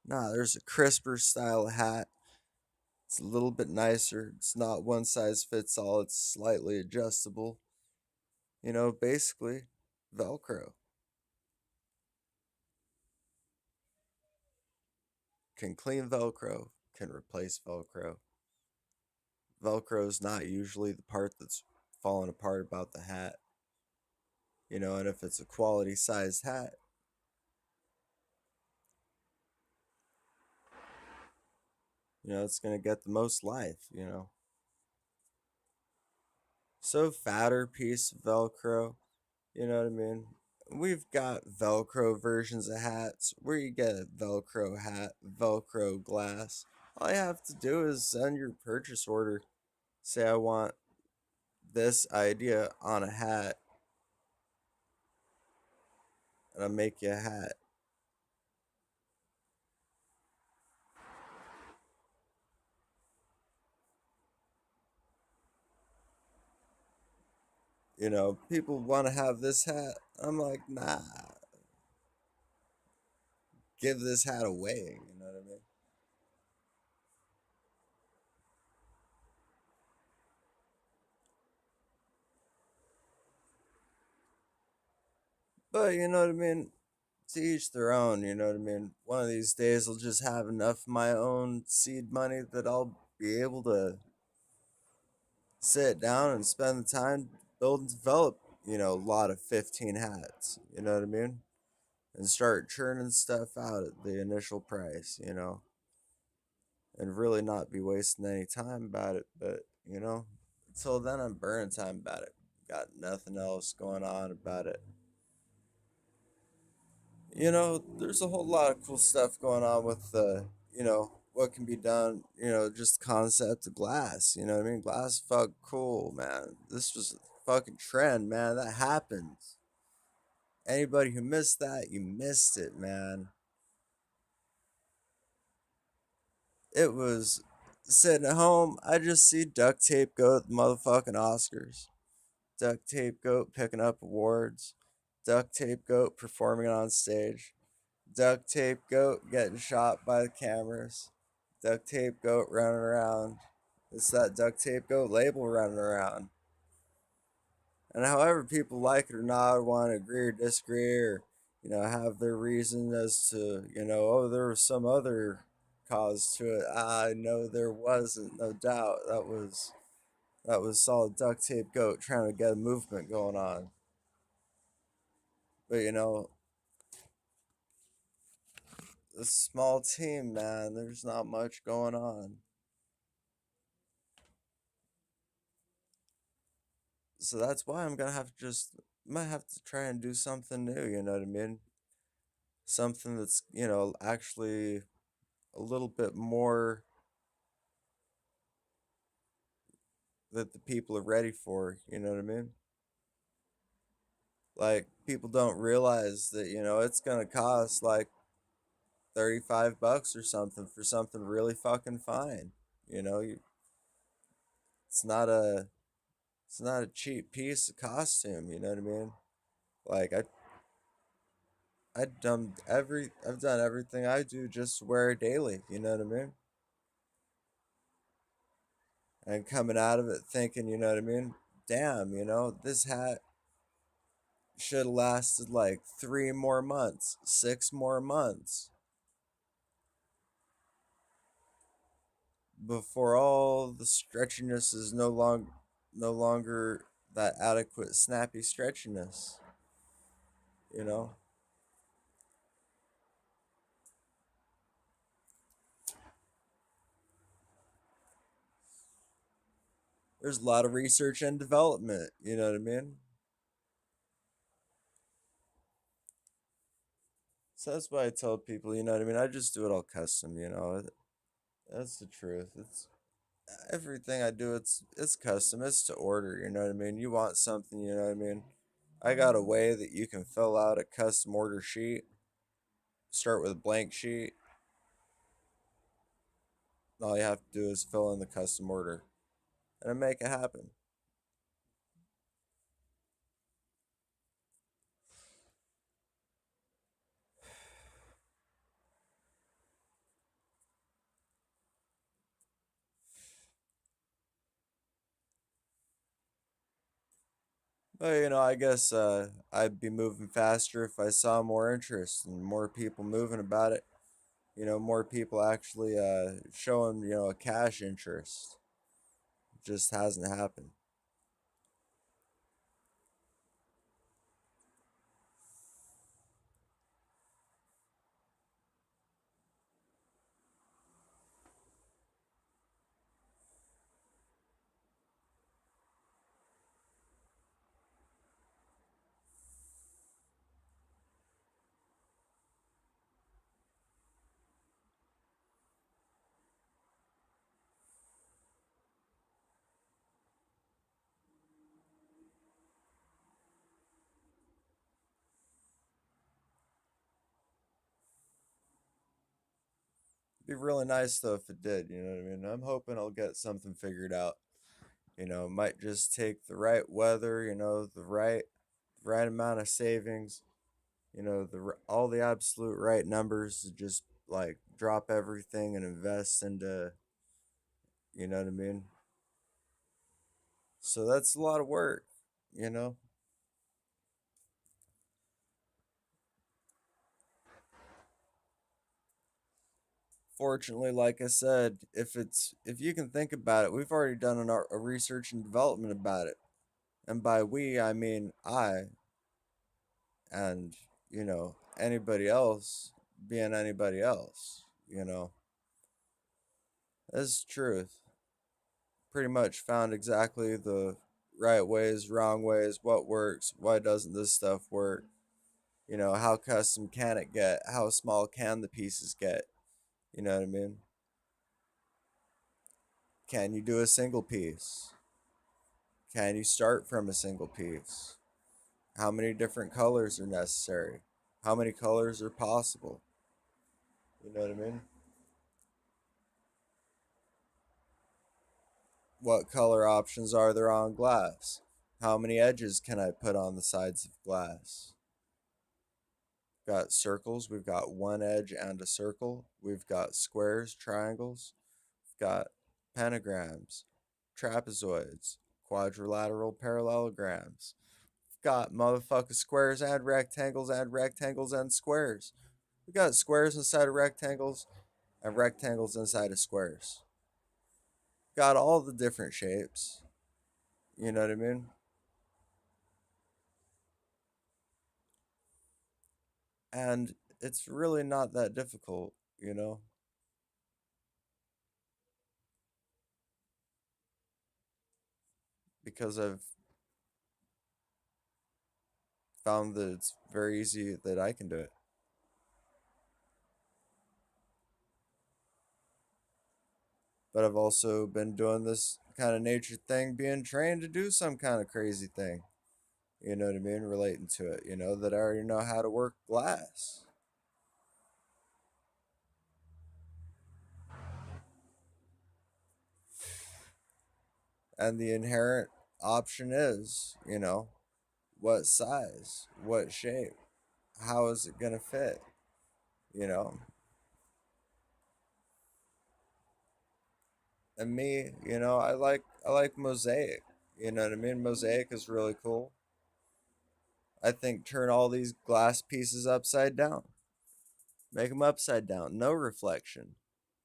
Nah, there's a crisper style of hat. It's a little bit nicer. It's not one size fits all, it's slightly adjustable. Basically, Velcro. Can clean Velcro, can replace Velcro. Velcro is not usually the part that's falling apart about the hat. And if it's a quality sized hat, it's going to get the most life. So, fatter piece of Velcro, you know what I mean? We've got Velcro versions of hats where you get a Velcro hat, Velcro glass. All you have to do is send your purchase order. Say, I want this idea on a hat, and I'll make you a hat. People want to have this hat. I'm like, nah, give this hat away. You know what I mean? But you know what I mean? To each their own. You know what I mean? One of these days, I'll just have enough of my own seed money that I'll be able to sit down and spend the time build and develop, a lot of 15 hats. You know what I mean? And start churning stuff out at the initial price, and really not be wasting any time about it. But until then, I'm burning time about it. Got nothing else going on about it. There's a whole lot of cool stuff going on with what can be done, just concept of glass. You know what I mean? Glass fuck cool, man. This was a fucking trend, man. That happens. Anybody who missed that, you missed it, man. It was sitting at home. I just see duct tape go at the motherfucking Oscars. Duct tape goat picking up awards. Duct tape goat performing on stage. Duct tape goat getting shot by the cameras. Duct tape goat running around. It's that duct tape goat label running around. And however people like it or not, want to agree or disagree, or have their reason as to, there was some other cause to it. I know there wasn't, no doubt. That was solid duct tape goat trying to get a movement going on. But a small team, man. There's not much going on. So that's why I'm gonna have to just might have to try and do something new. You know what I mean? something that's, actually a little bit more that the people are ready for, you know what I mean? Like people don't realize that, it's going to cost like 35 bucks or something for something really fucking fine. You know, you, it's not a it's not a cheap piece of costume, you know what I mean? Like I've done everything I do just to wear it daily, you know what I mean? And coming out of it thinking, you know what I mean? Damn, this hat should have lasted like 3 more months, 6 more months before all the stretchiness is no longer that adequate snappy stretchiness, you know? There's a lot of research and development, you know what I mean? So that's why I tell people, you know what I mean? I just do it all custom, you know. That's the truth. It's everything I do, it's custom. It's to order, you know what I mean? You want something, you know what I mean? I got a way that you can fill out a custom order sheet. Start with a blank sheet. All you have to do is fill in the custom order and make it happen. But I guess I'd be moving faster if I saw more interest and more people moving about it. More people actually showing, a cash interest. It just hasn't happened. It'd be really nice though if it did, you know what I mean? I'm hoping I'll get something figured out. It might just take the right weather, the right amount of savings, all the absolute right numbers to just like drop everything and invest into, you know what I mean? So that's a lot of work, you know? Fortunately, like I said, if you can think about it, we've already done a research and development about it. And by we, I mean I and, anybody else being anybody else, you know. That's the truth. Pretty much found exactly the right ways, wrong ways, what works, why doesn't this stuff work? How custom can it get? How small can the pieces get? You know what I mean? Can you do a single piece? Can you start from a single piece? How many different colors are necessary? How many colors are possible? You know what I mean? What color options are there on glass? How many edges can I put on the sides of glass? Got circles, we've got one edge and a circle. We've got squares, triangles, we've got pentagrams, trapezoids, quadrilateral parallelograms. We've got motherfucking squares and rectangles and squares. We got squares inside of rectangles and rectangles inside of squares. Got all the different shapes. You know what I mean? And it's really not that difficult, because I've found that it's very easy that I can do it. But I've also been doing this kind of nature thing, being trained to do some kind of crazy thing. You know what I mean? Relating to it, that I already know how to work glass. And the inherent option is, what size, what shape, how is it going to fit, you know? And me, I like mosaic. You know what I mean? Mosaic is really cool. I think turn all these glass pieces upside down. Make them upside down, no reflection,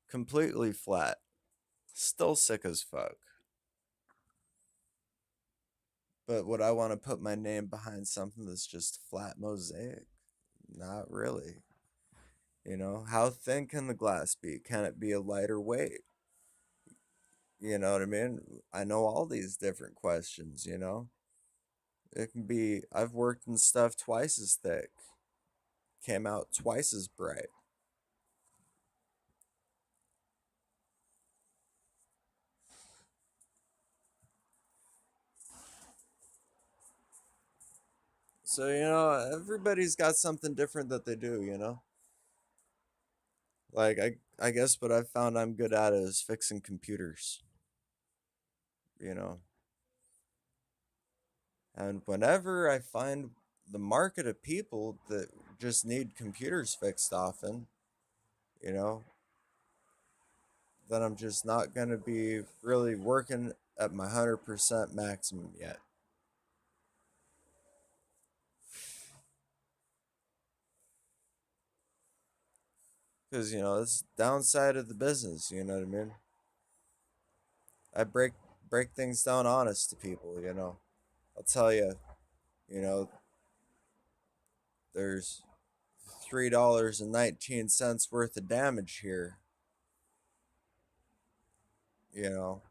completely flat. Still sick as fuck. But would I want to put my name behind something that's just flat mosaic? Not really. How thin can the glass be? Can it be a lighter weight? You know what I mean? I know all these different questions. It can be, I've worked in stuff twice as thick, came out twice as bright. So, everybody's got something different that they do. Like, I guess what I've found I'm good at is fixing computers, you know? And whenever I find the market of people that just need computers fixed often, you know, then I'm just not going to be really working at my 100% maximum yet. Because, it's downside of the business, you know what I mean? I break things down honest to people. I'll tell you, you know, there's $3.19 worth of damage here, you know,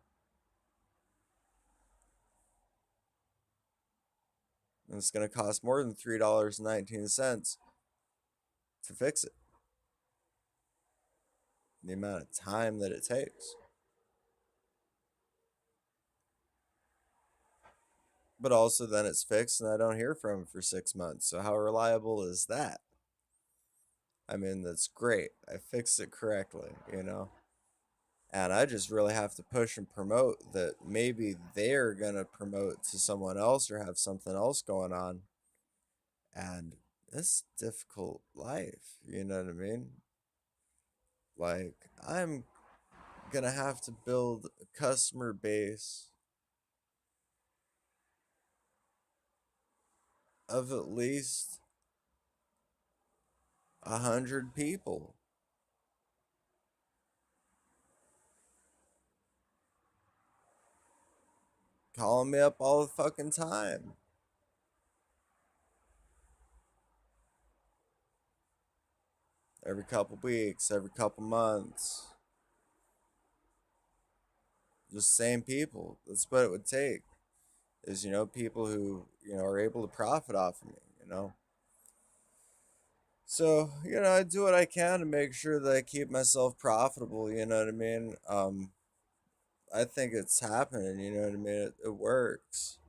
and it's going to cost more than $3.19 to fix it. The amount of time that it takes. But also, then it's fixed and I don't hear from him for 6 months. So, how reliable is that? I mean, that's great. I fixed it correctly. And I just really have to push and promote that maybe they're going to promote to someone else or have something else going on. And it's difficult life. You know what I mean? Like, I'm going to have to build a customer base of at least 100 people, calling me up all the fucking time. Every couple weeks, every couple months. Just same people. That's what it would take. Is, people who are able to profit off of me. So, I do what I can to make sure that I keep myself profitable, you know what I mean? I think it's happening, you know what I mean? It works.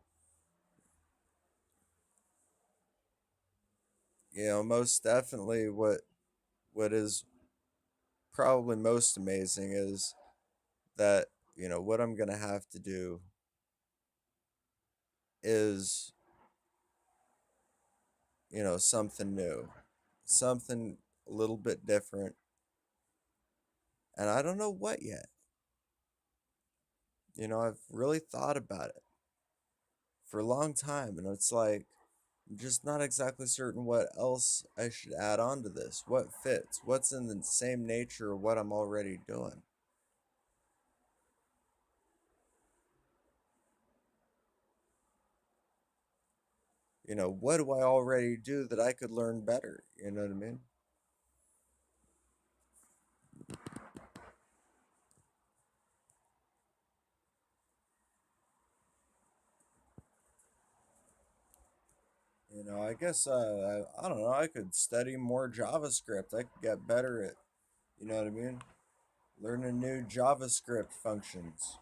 Most definitely what is probably most amazing is that, what I'm gonna have to do is, something new, something a little bit different. And I don't know what yet. I've really thought about it for a long time. And it's like, I'm just not exactly certain what else I should add on to this. What fits? What's in the same nature of what I'm already doing? What do I already do that I could learn better? You know what I mean? I guess I don't know. I could study more JavaScript. I could get better at, you know what I mean? Learning new JavaScript functions.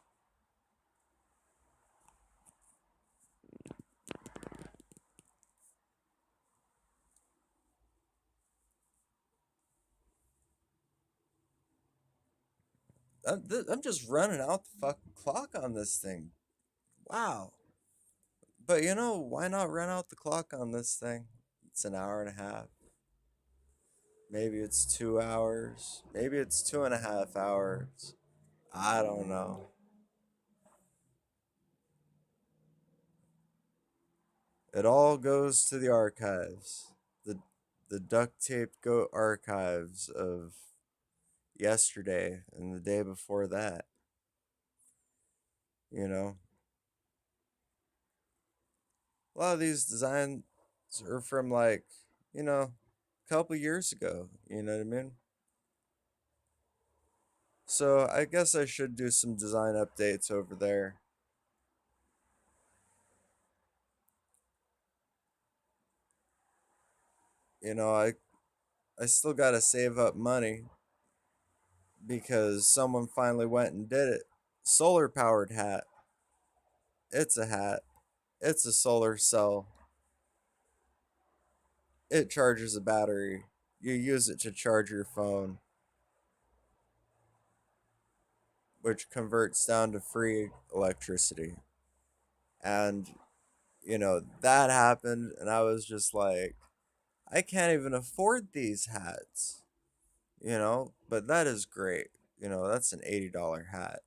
I'm just running out the fucking clock on this thing. Wow. But why not run out the clock on this thing? It's an hour and a half. Maybe it's 2 hours. Maybe it's 2.5 hours. I don't know. It all goes to the archives. The the duct tape go archives of yesterday and the day before that. You know, a lot of these designs are from like, a couple years ago. You know what I mean? So I guess I should do some design updates over there. You know, I still gotta save up money because someone finally went and did it. Solar powered hat. It's a hat. It's a solar cell. It charges a battery. You use it to charge your phone, which converts down to free electricity. And, that happened, and I was just like, I can't even afford these hats, but that is great. That's an $80 hat.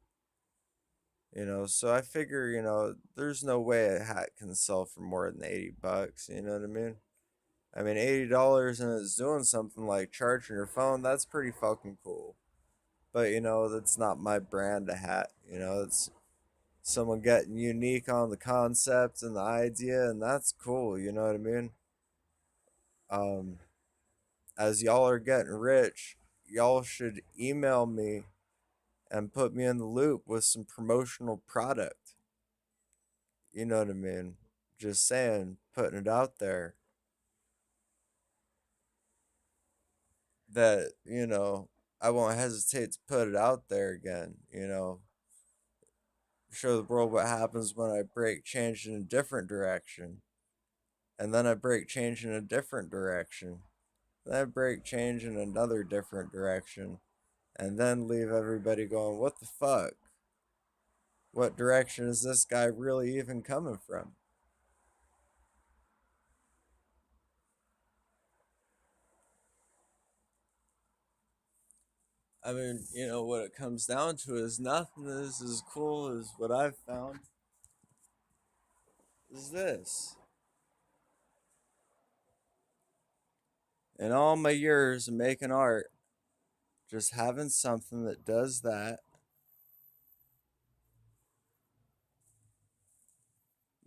So I figure, there's no way a hat can sell for more than $80. You know what I mean? I mean, $80 and it's doing something like charging your phone. That's pretty fucking cool. But that's not my brand of hat. It's someone getting unique on the concept and the idea, and that's cool. You know what I mean? Um, as y'all are getting rich, y'all should email me and put me in the loop with some promotional product. You know what I mean? Just saying, putting it out there that, I won't hesitate to put it out there again, show the world what happens when I break change in a different direction. And then I break change in a different direction. Then I break change in another different direction. And then leave everybody going, what the fuck? What direction is this guy really even coming from? I mean, what it comes down to is nothing is as cool as what I've found is this. In all my years of making art, just having something that does that,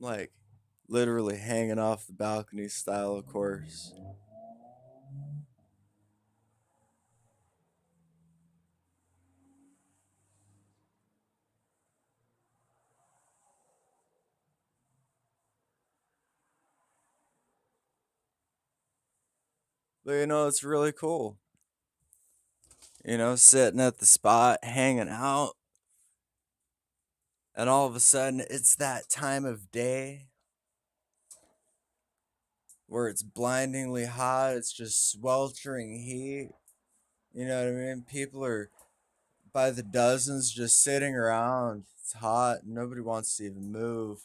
like literally hanging off the balcony style, of course. But it's really cool. Sitting at the spot, hanging out, and all of a sudden it's that time of day where it's blindingly hot, it's just sweltering heat. You know what I mean? People are by the dozens just sitting around. It's hot, nobody wants to even move.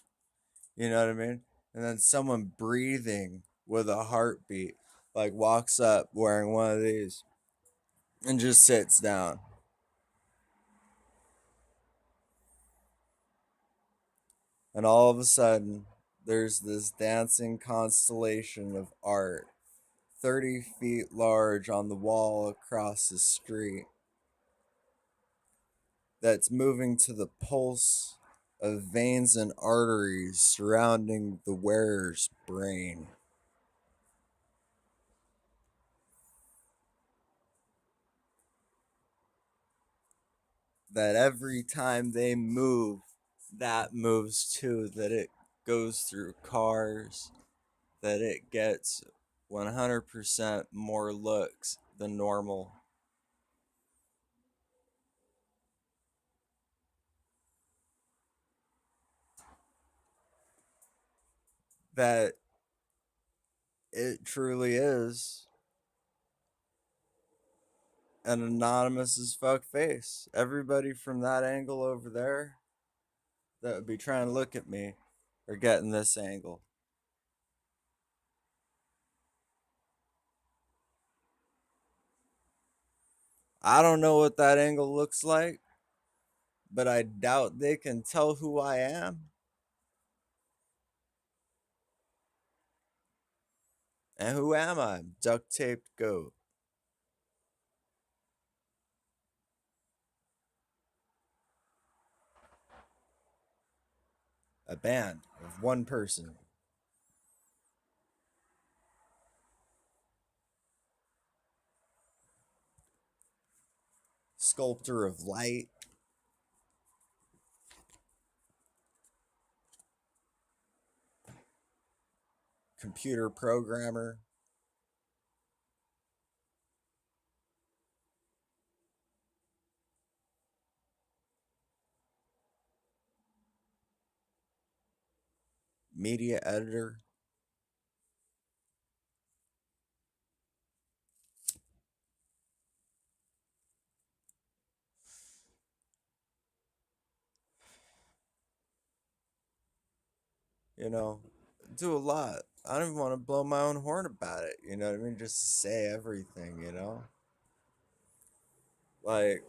You know what I mean? And then someone breathing with a heartbeat, like walks up wearing one of these and just sits down. And all of a sudden, there's this dancing constellation of art, 30 feet large on the wall across the street, that's moving to the pulse of veins and arteries surrounding the wearer's brain. That every time they move, that moves too, that it goes through cars, that it gets 100% more looks than normal. that it truly is an anonymous as fuck face. Everybody from that angle over there that would be trying to look at me are getting this angle. I don't know what that angle looks like, but I doubt they can tell who I am. And who am I? Duct taped goat. A band of one person. Sculptor of light, computer programmer, media editor. You know, do a lot. I don't even want to blow my own horn about it. You know what I mean? Just say everything, you know? Like,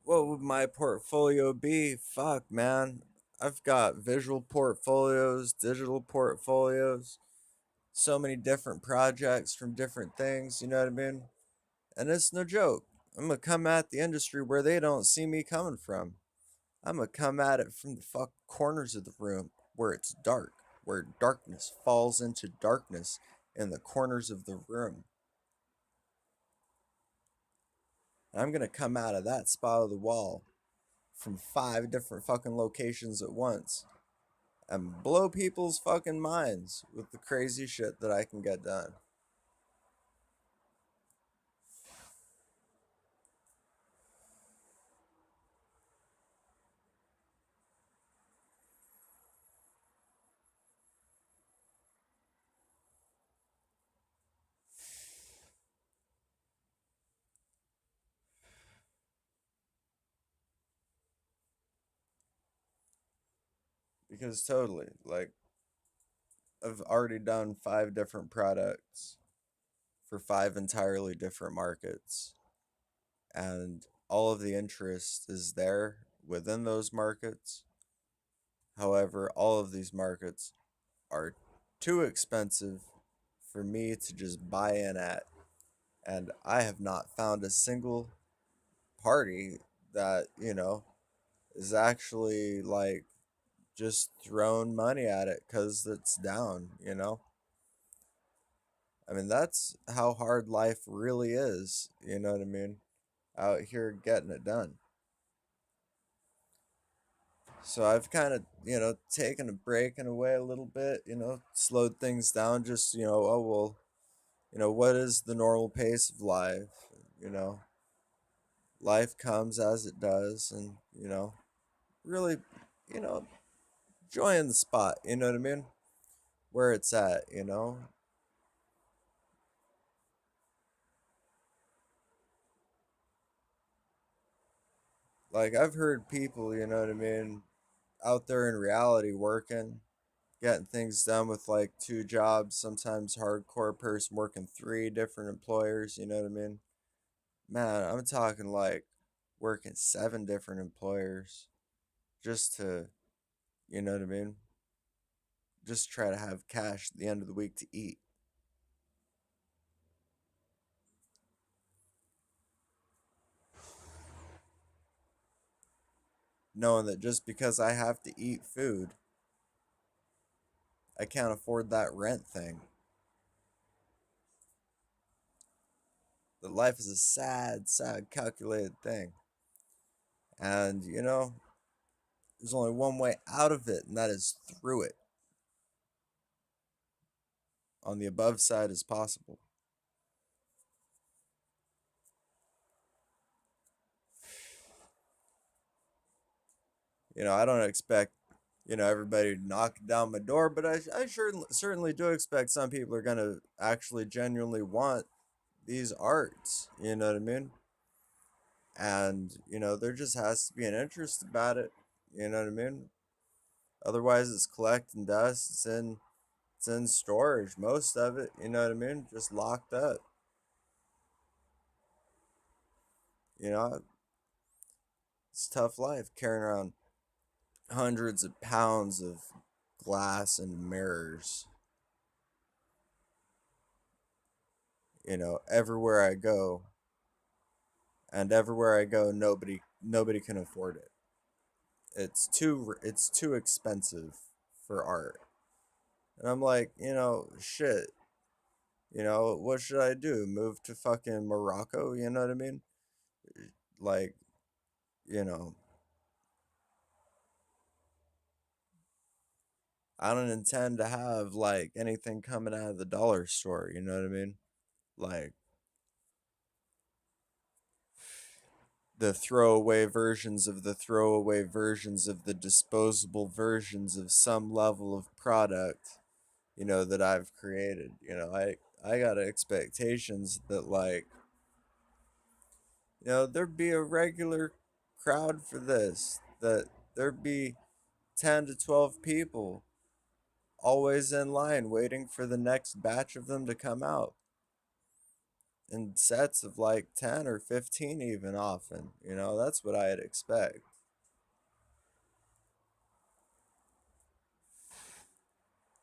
what would my portfolio be? Fuck, man. I've got visual portfolios, digital portfolios, so many different projects from different things, you know what I mean? And it's no joke. I'm gonna come at the industry where they don't see me coming from. I'm gonna come at it from the fuck corners of the room where it's dark, where darkness falls into darkness in the corners of the room. And I'm gonna come out of that spot of the wall from 5 different fucking locations at once and blow people's fucking minds with the crazy shit that I can get done. Because totally, like, I've already done 5 different products for 5 entirely different markets, and all of the interest is there within those markets. However, all of these markets are too expensive for me to just buy in at, and I have not found a single party that, is actually like just throwing money at it because it's down. I mean, that's how hard life really is, you know what I mean? Out here getting it done. So I've kind of, taken a break in a way a little bit, slowed things down, just, oh, well, what is the normal pace of life? You know, life comes as it does, and, really, you know, enjoying the spot, you know what I mean? Where it's at. Like, I've heard people, you know what I mean, out there in reality working, getting things done with like 2 jobs, sometimes hardcore person working 3 different employers, you know what I mean? Man, I'm talking like working 7 different employers just to, you know what I mean? Just try to have cash at the end of the week to eat. Knowing that just because I have to eat food, I can't afford that rent thing. That life is a sad, sad, calculated thing. And, there's only one way out of it, and that is through it on the above side as possible. I don't expect everybody knocking down my door, but I certainly do expect some people are going to actually genuinely want these arts, you know what I mean? And, there just has to be an interest about it, you know what I mean? Otherwise, it's collecting dust, it's in storage, most of it, you know what I mean? Just locked up, you know? It's a tough life carrying around hundreds of pounds of glass and mirrors, everywhere I go, and everywhere I go, nobody can afford it. It's too expensive for art. And I'm like, shit. What should I do? Move to fucking Morocco? You know what I mean? Like, you know, I don't intend to have like anything coming out of the dollar store. You know what I mean? Like the throwaway versions of the throwaway versions of the disposable versions of some level of product, that I've created. I got expectations that like, there'd be a regular crowd for this, that there'd be 10 to 12 people always in line waiting for the next batch of them to come out in sets of like 10 or 15 even often. That's what I'd expect.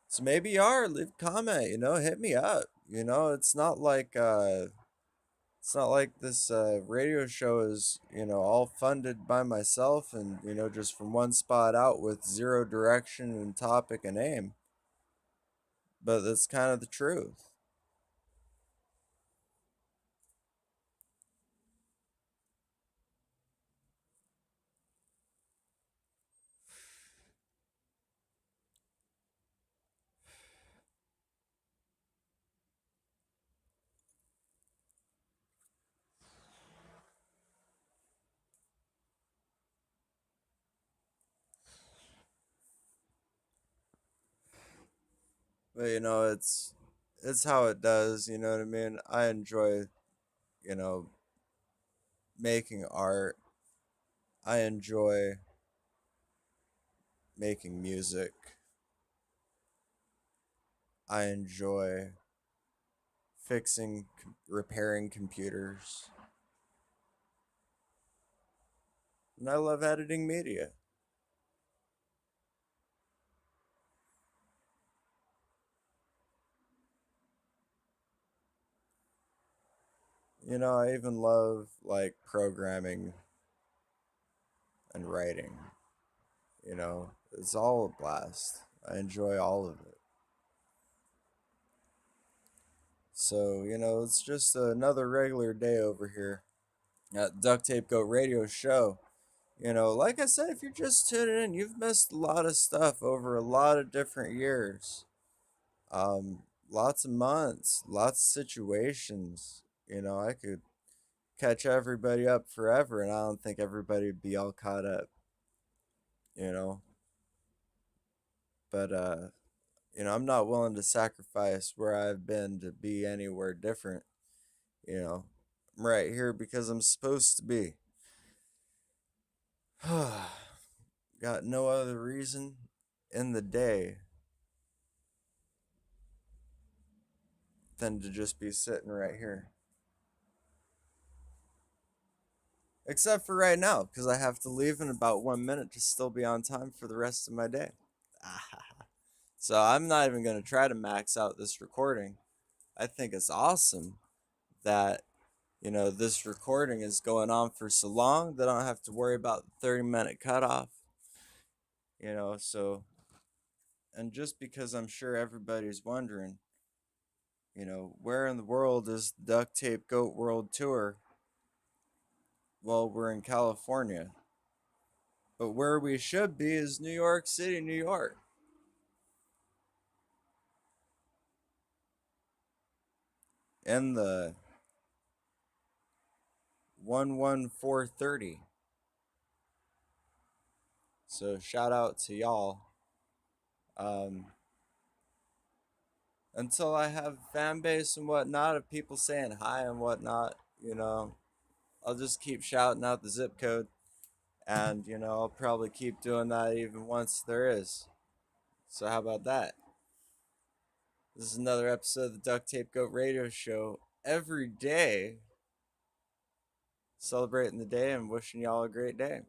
So maybe you are, leave a comment, hit me up. It's not like this radio show is, all funded by myself and, just from one spot out with zero direction and topic and aim. But that's kind of the truth. But it's how it does, you know what I mean? I enjoy, you know, making art. I enjoy making music. I enjoy repairing computers. And I love editing media. I even love like programming and writing. It's all a blast. I enjoy all of it. So, it's just another regular day over here at Duct Tape Goat Radio Show. Like I said, if you're just tuning in, you've missed a lot of stuff over a lot of different years. Lots of months, lots of situations. I could catch everybody up forever, and I don't think everybody would be all caught up, you know. But, I'm not willing to sacrifice where I've been to be anywhere different, you know. I'm right here because I'm supposed to be. Got no other reason in the day than to just be sitting right here. Except for right now, because I have to leave in about 1 minute to still be on time for the rest of my day. So I'm not even going to try to max out this recording. I think it's awesome that, this recording is going on for so long that I don't have to worry about the 30-minute cutoff. So, and just because I'm sure everybody's wondering, where in the world is Duct Tape Goat World Tour? Well, we're in California. But where we should be is New York City, New York. In the 11430. So shout out to y'all. Um, until I have a fan base and whatnot of people saying hi and whatnot, I'll just keep shouting out the zip code. And, I'll probably keep doing that even once there is. So, how about that? This is another episode of the Duct Tape Goat Radio Show. Every day, celebrating the day and wishing y'all a great day.